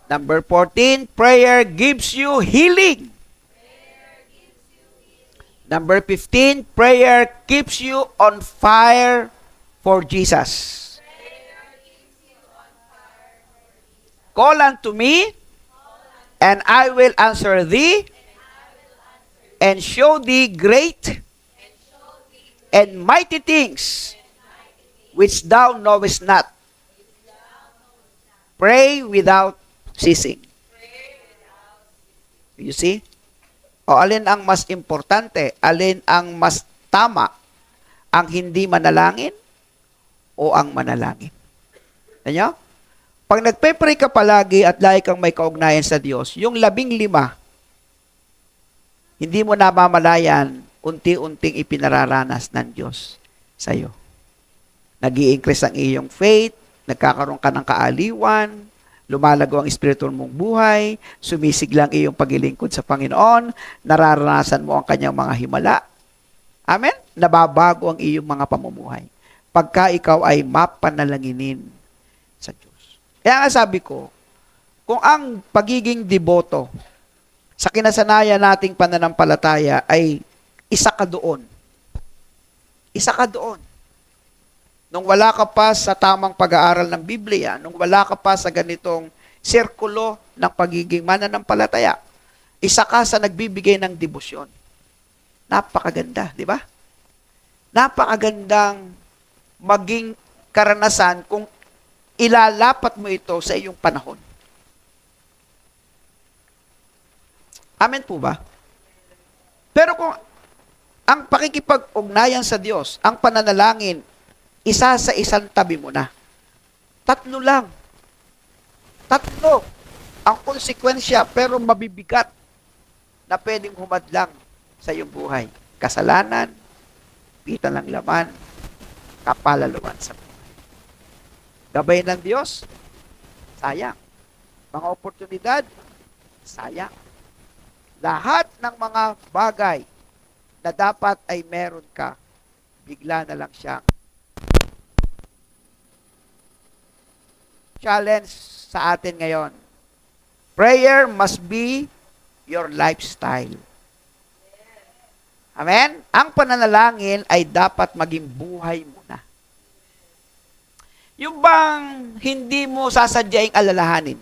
Speaker 5: Number 14, prayer gives you healing. Number 15, prayer keeps you on fire for Jesus. Call unto me, and I will answer thee, and show thee great and mighty things which thou knowest not. Pray without ceasing. You see? O alin ang mas importante? Alin ang mas tama? Ang hindi manalangin o ang manalangin? Ano? Pag nagpe-pray ka palagi at lagi kang may kaugnayan sa Diyos, yung 15, hindi mo namamalayan, unti-unting ipinararanas ng Diyos sa iyo. Nag-i-increase ang iyong faith, nagkakaroon ka ng kaaliwan, lumalago ang espiritu mong buhay, sumisiglang iyong paglilingkod sa Panginoon, nararanasan mo ang kanyang mga himala. Amen? Nababago ang iyong mga pamumuhay. Pagka ikaw ay mapanalanginin sa Diyos. Kaya nga sabi ko, kung ang pagiging deboto sa kinasanayan nating pananampalataya ay isa ka doon. Isa ka doon. Nung wala ka pa sa tamang pag-aaral ng Biblia, nung wala ka pa sa ganitong sirkulo ng pagiging mananampalataya, isa ka sa nagbibigay ng debosyon. Napakaganda, di ba? Napakagandang maging karanasan kung ilalapat mo ito sa iyong panahon. Amen po ba? Pero kung ang pakikipag-ugnayan sa Diyos, ang pananalangin, isa sa isang tabi mo na. 3 lang. 3 ang konsekwensya pero mabibigat na pwedeng humadlang sa iyong buhay. Kasalanan, pitan ng laman, kapalaluan sa buhay. Gabay ng Diyos, sayang. Mga oportunidad, sayang. Lahat ng mga bagay na dapat ay meron ka, bigla na lang siyang challenge sa atin ngayon. Prayer must be your lifestyle. Amen? Ang pananalangin ay dapat maging buhay mo na. Yung bang hindi mo sasadyaing alalahanin,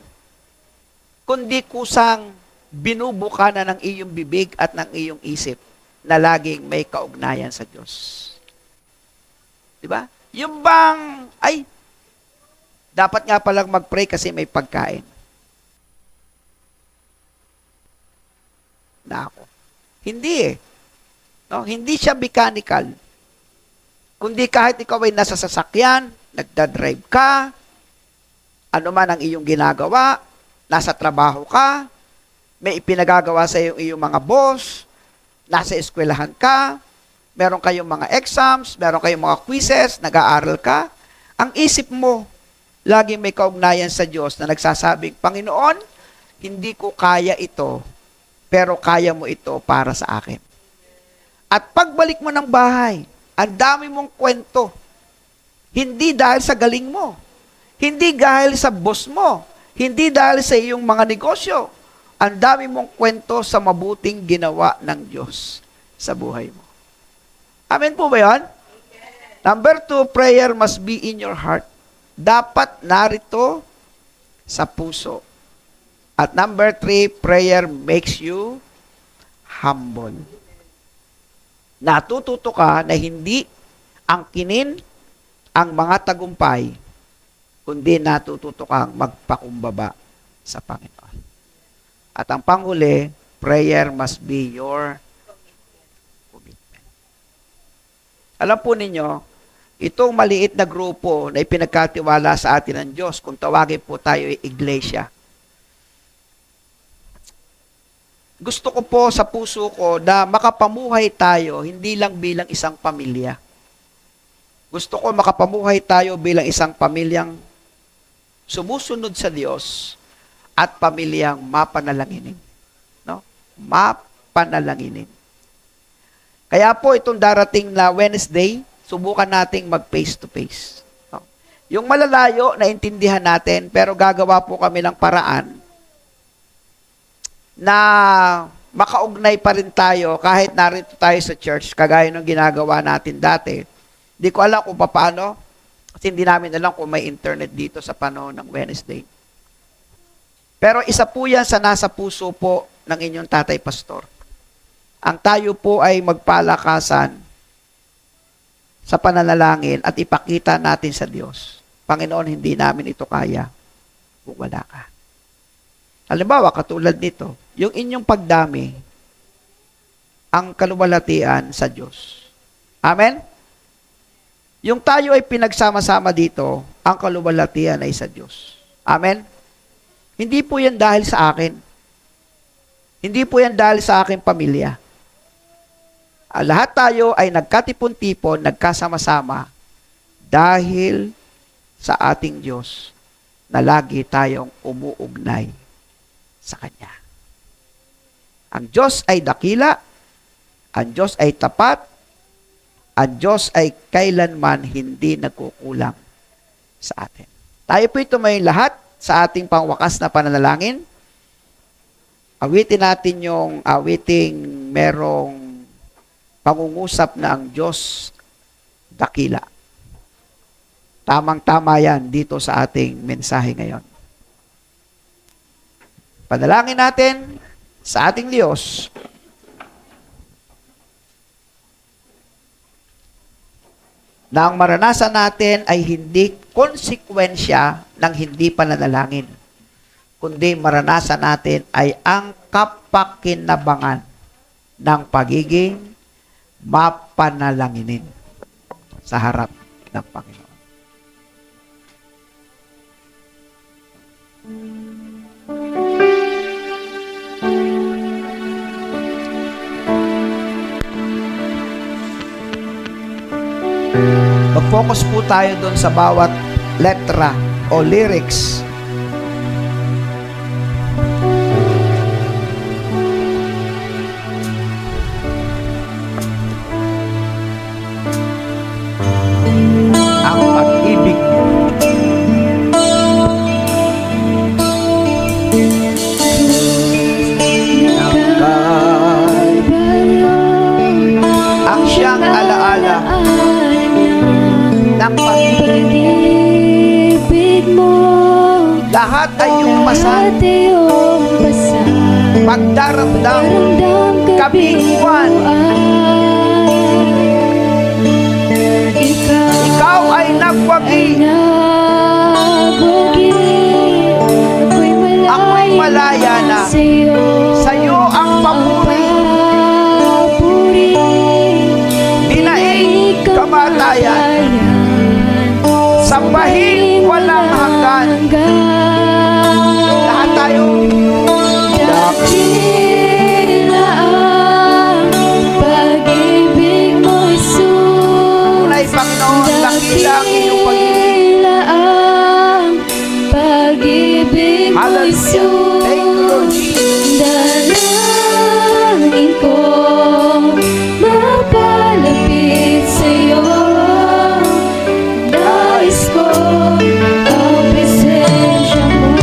Speaker 5: kundi kusang binubuka na ng iyong bibig at ng iyong isip na laging may kaugnayan sa Diyos. Diba? Yung bang, ay, dapat nga palang mag-pray kasi may pagkain. Na ako. Hindi eh. No? Hindi siya mechanical. Kundi kahit ikaw ay nasa sasakyan, nagdadrive ka, ano man ang iyong ginagawa, nasa trabaho ka, may ipinagagawa sa iyong mga boss, nasa eskwelahan ka, meron kayong mga exams, meron kayong mga quizzes, nag-aaral ka, ang isip mo, lagi may kaugnayan sa Diyos na nagsasabing, Panginoon, hindi ko kaya ito, pero kaya mo ito para sa akin. At pagbalik mo ng bahay, ang dami mong kwento, hindi dahil sa galing mo, hindi dahil sa boss mo, hindi dahil sa iyong mga negosyo, ang dami mong kwento sa mabuting ginawa ng Diyos sa buhay mo. Amen po ba yan? Number 2, prayer must be in your heart. Dapat narito sa puso. At number 3, prayer makes you humble. Natututo ka na hindi angkinin ang mga tagumpay, kundi natututo kang magpakumbaba sa Panginoon. At ang panghuli, prayer must be your commitment. Alam po ninyo, itong maliit na grupo na ipinagkatiwala sa atin ng Diyos, kung tawagin po tayo ay iglesia, gusto ko po sa puso ko na makapamuhay tayo hindi lang bilang isang pamilya. Gusto ko makapamuhay tayo bilang isang pamilyang sumusunod sa Diyos at pamilyang mapanalanginin. No? Mapanalanginin. Kaya po itong darating na Wednesday, subukan nating mag face-to-face. No? Yung malalayo, naintindihan natin, pero gagawa po kami ng paraan na makaugnay pa rin tayo kahit narito tayo sa church, kagaya ng ginagawa natin dati. Hindi ko alam kung paano, kasi hindi namin alam kung may internet dito sa panahon ng Wednesday. Pero isa po yan sa nasa puso po ng inyong tatay pastor. Ang tayo po ay magpalakasan sa pananalangin at ipakita natin sa Diyos, Panginoon, hindi namin ito kaya kung wala ka. Halimbawa, katulad nito, yung inyong pagdami, ang kaluwalhatian sa Diyos. Amen? Yung tayo ay pinagsama-sama dito, ang kaluwalhatian ay sa Diyos. Amen? Hindi po yan dahil sa akin. Hindi po yan dahil sa aking pamilya. Lahat tayo ay nagkatipon-tipon, nagkasama-sama dahil sa ating Diyos na lagi tayong umuugnay sa Kanya. Ang Diyos ay dakila, ang Diyos ay tapat, ang Diyos ay kailanman hindi nagkukulang sa atin. Tayo po ito may lahat sa ating pangwakas na pananalangin. Awitin natin yung awiting merong pangungusap na ang Diyos dakila. Tamang-tama yan dito sa ating mensahe ngayon. Panalangin natin sa ating Diyos na ang maranasan natin ay hindi konsekwensya ng hindi pananalangin, kundi maranasan natin ay ang kapakinabangan ng pagiging mapanalanginin sa harap ng Panginoon. Mag-focus po tayo doon sa bawat letra o lyrics. Ang pag-ibig mo. Ang lahat ay iyong pasan.
Speaker 3: Lahat iyong pasan.
Speaker 5: Pagdaramdam,
Speaker 3: Daramdam
Speaker 5: kabiguan. Ikaw ay nagwagi. Ako'y malaya na. Sa'yo ang papuri. Dinaing kamatayan. Sambahin walang hanggan. Lahat tayo.
Speaker 3: Dakila ang pag-ibig mo, Jesus.
Speaker 5: Tunay, Panginoon, dakila ang iyong pag-ibig.
Speaker 3: Dakila ang pag-ibig mo,
Speaker 5: Hallelujah. Thank you, Lord Jesus.
Speaker 3: Dalangin ko mapalapit sa'yo. Nais ko ang presensya mo.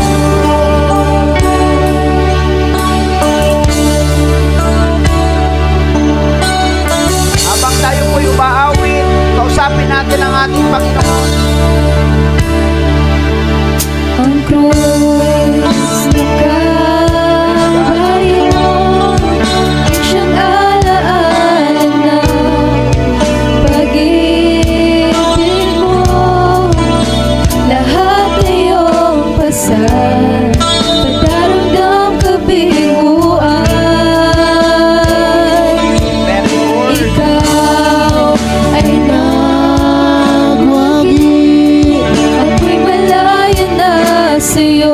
Speaker 5: Habang tayo po'y umaawit, kausapin natin ang ating Panginoon.
Speaker 3: Ang krus na Kalbaryo ay siyang alaala ng pag-ibig mo. Lahat ay iyong pasan, pagdaramdam kabiguan.
Speaker 5: Very good.
Speaker 3: Ikaw ay nagwagi, ako'y malaya na sa'yo.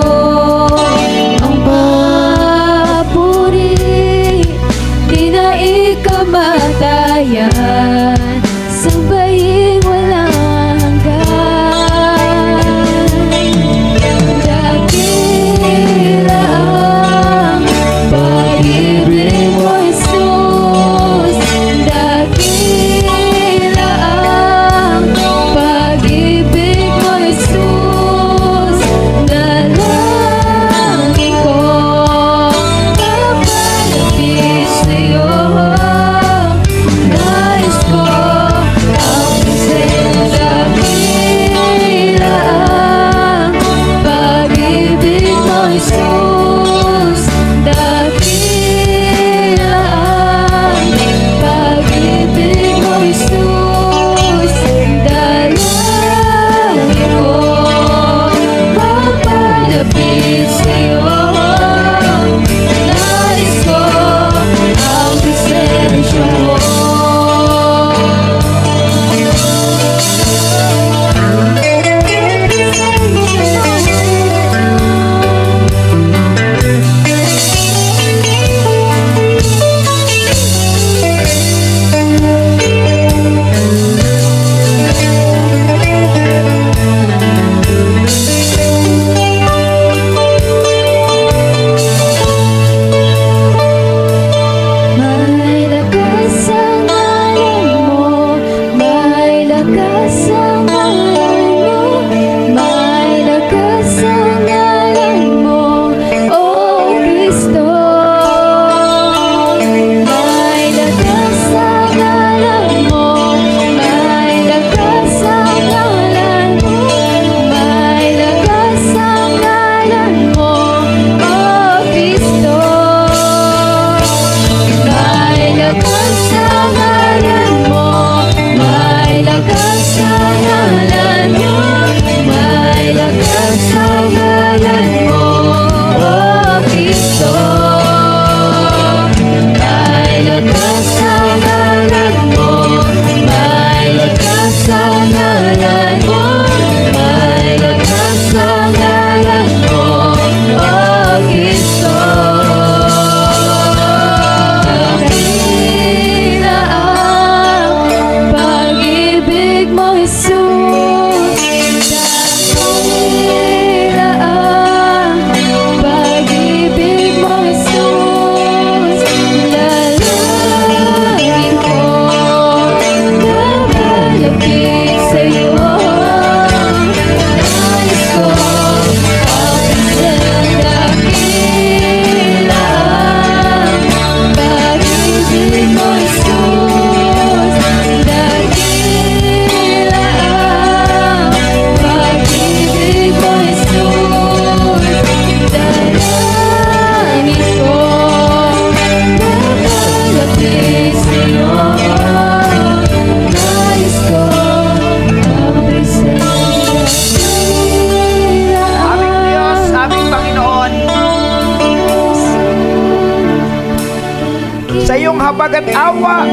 Speaker 5: habag at awa.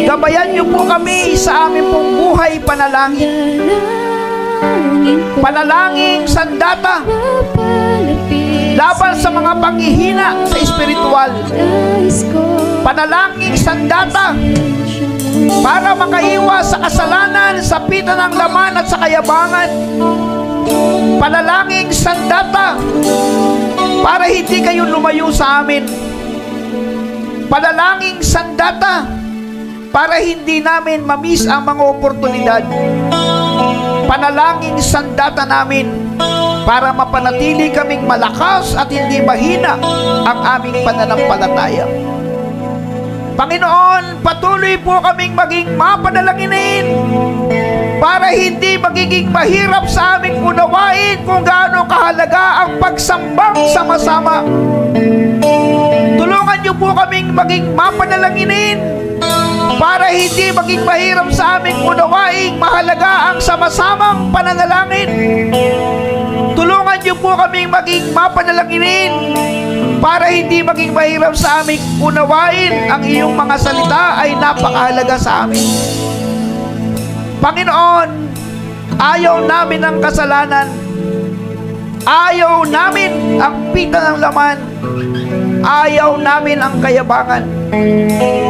Speaker 5: Gabayan niyo po kami sa aming pong buhay panalangin. Panalangin sandata laban sa mga panghihina sa espiritual. Panalangin sandata para makaiwas sa kasalanan, sa pita ng laman at sa kayabangan. Panalangin sandata para hindi kayo lumayo sa amin. Panalangin sandata para hindi namin mamiss ang mga oportunidad. Panalangin sandata namin para mapanatili kaming malakas at hindi mahina ang aming pananampalataya. Panginoon, patuloy po kaming maging mapanalanginin para hindi magiging mahirap sa aming unawain kung gaano kahalaga ang pagsambang sama-sama. Tulungan niyo po kaming maging mapanalanginin para hindi maging mahirap sa aming unawaing mahalaga ang sama-samang pananalangin. Tulungan niyo po kaming maging mapanalanginin para hindi maging mahirap sa aming unawain ang iyong mga salita ay napakahalaga sa amin. Panginoon, ayaw namin ang kasalanan. Ayaw namin ang pita ng laman. Ayaw namin ang kayabangan.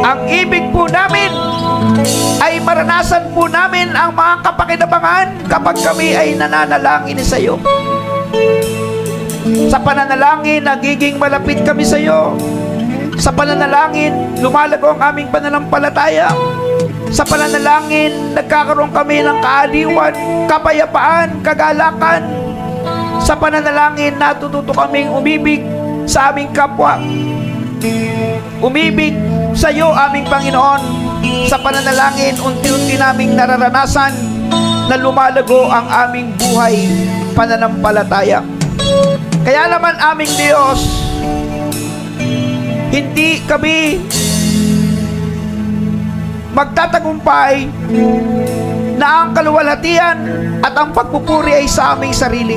Speaker 5: Ang ibig po namin ay maranasan po namin ang mga kapakinabangan kapag kami ay nananalangin sa iyo. Sa pananalangin, nagiging malapit kami sa iyo. Sa pananalangin, lumalago ang aming pananampalataya. Sa pananalangin, nagkakaroon kami ng kaaliwan, kapayapaan, kagalakan. Sa pananalangin, natututo kaming umibig sa aming kapwa. Umibig sa iyo, aming Panginoon. Sa pananalangin, unti-unti naming nararanasan na lumalago ang aming buhay pananampalataya. Kaya naman aming Diyos, hindi kami magtatagumpay na ang kaluwalhatian at ang pagpupuri ay sa aming sarili.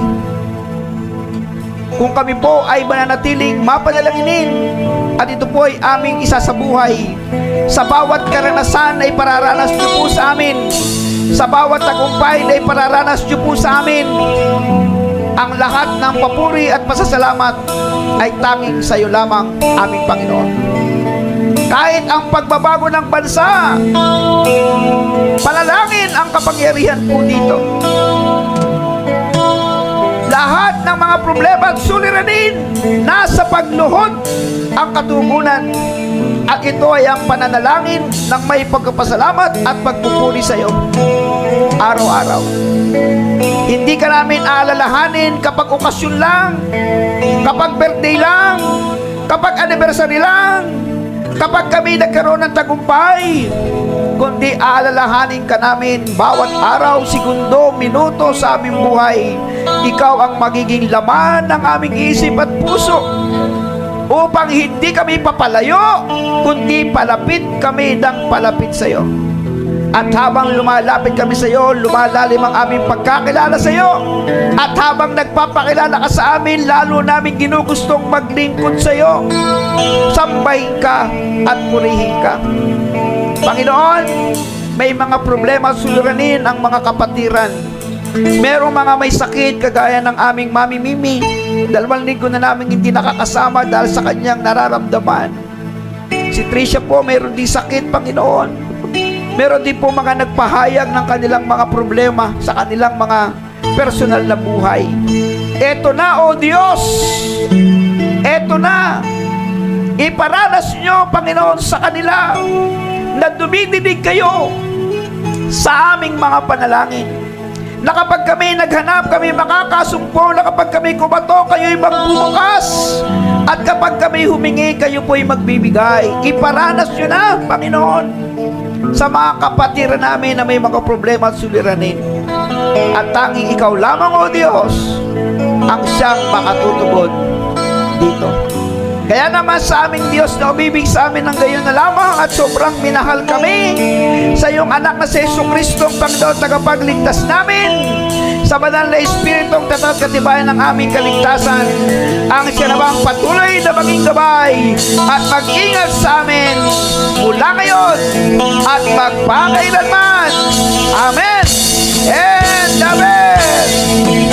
Speaker 5: Kung kami po ay mananatiling mapanalanginin at ito po ay aming isa sa buhay, sa bawat karanasan ay pararanas niyo po sa amin, sa bawat tagumpay ay pararanas niyo po sa amin. Ang lahat ng papuri at pasasalamat ay tanging sa iyo lamang, aming Panginoon. Kahit ang pagbabago ng bansa, panalangin ang kapangyarihan po dito. Lahat ng mga problema at suliranin, nasa pagluhod ang katugunan. At ito ay ang pananalangin ng may pagpapasalamat at pagpupuri sa iyo araw-araw. Hindi ka namin aalalahanin kapag okasyon lang, kapag birthday lang, kapag anniversary lang, kapag kami nagkaroon ng tagumpay, kundi aalalahanin ka namin bawat araw, segundo, minuto sa aming buhay. Ikaw ang magiging laman ng aming isip at puso upang hindi kami papalayo, kundi palapit kami ng palapit sa iyo. At habang lumalapit kami sa iyo, lumalalim ang aming pagkakilala sa iyo. At habang nagpapakilala ka sa amin, lalo namin ginugustong maglingkod sa iyo. Sambahin ka at purihin ka. Panginoon, may mga problema at suliranin ang mga kapatiran. Merong mga may sakit kagaya ng aming Mami Mimi. 2 linggo na namin hindi nakakasama dahil sa kanyang nararamdaman. Si Tricia po, mayroon din sakit, Panginoon. Meron din po mga nagpahayag ng kanilang mga problema sa kanilang mga personal na buhay. Eto na, O Diyos! Eto na! Iparanas nyo, Panginoon, sa kanila na dumidinig kayo sa aming mga panalangin. Na kapag kami naghanap, kami makakasumpo. Na kapag kami kumato, kayo'y magbubukas. At kapag kami humingi, kayo po'y magbibigay. Iparanas nyo na, Panginoon, sa mga kapatiran namin na may mga problema at suliranin. At tanging ikaw lamang, O Diyos, ang siyang makatutubod dito. Kaya naman sa aming Diyos na umibig sa amin ng gayon na lamang at sobrang minahal kami sa iyong anak na si Jesucristo, ang Panginoon tagapagligtas namin, sa banal na Espiritong tatawag katibayan ng aming kaligtasan, ang siya namang patuloy na maging gabay at mag-ingat sa amin mula ngayon at magpakailanman. Amen and Amen.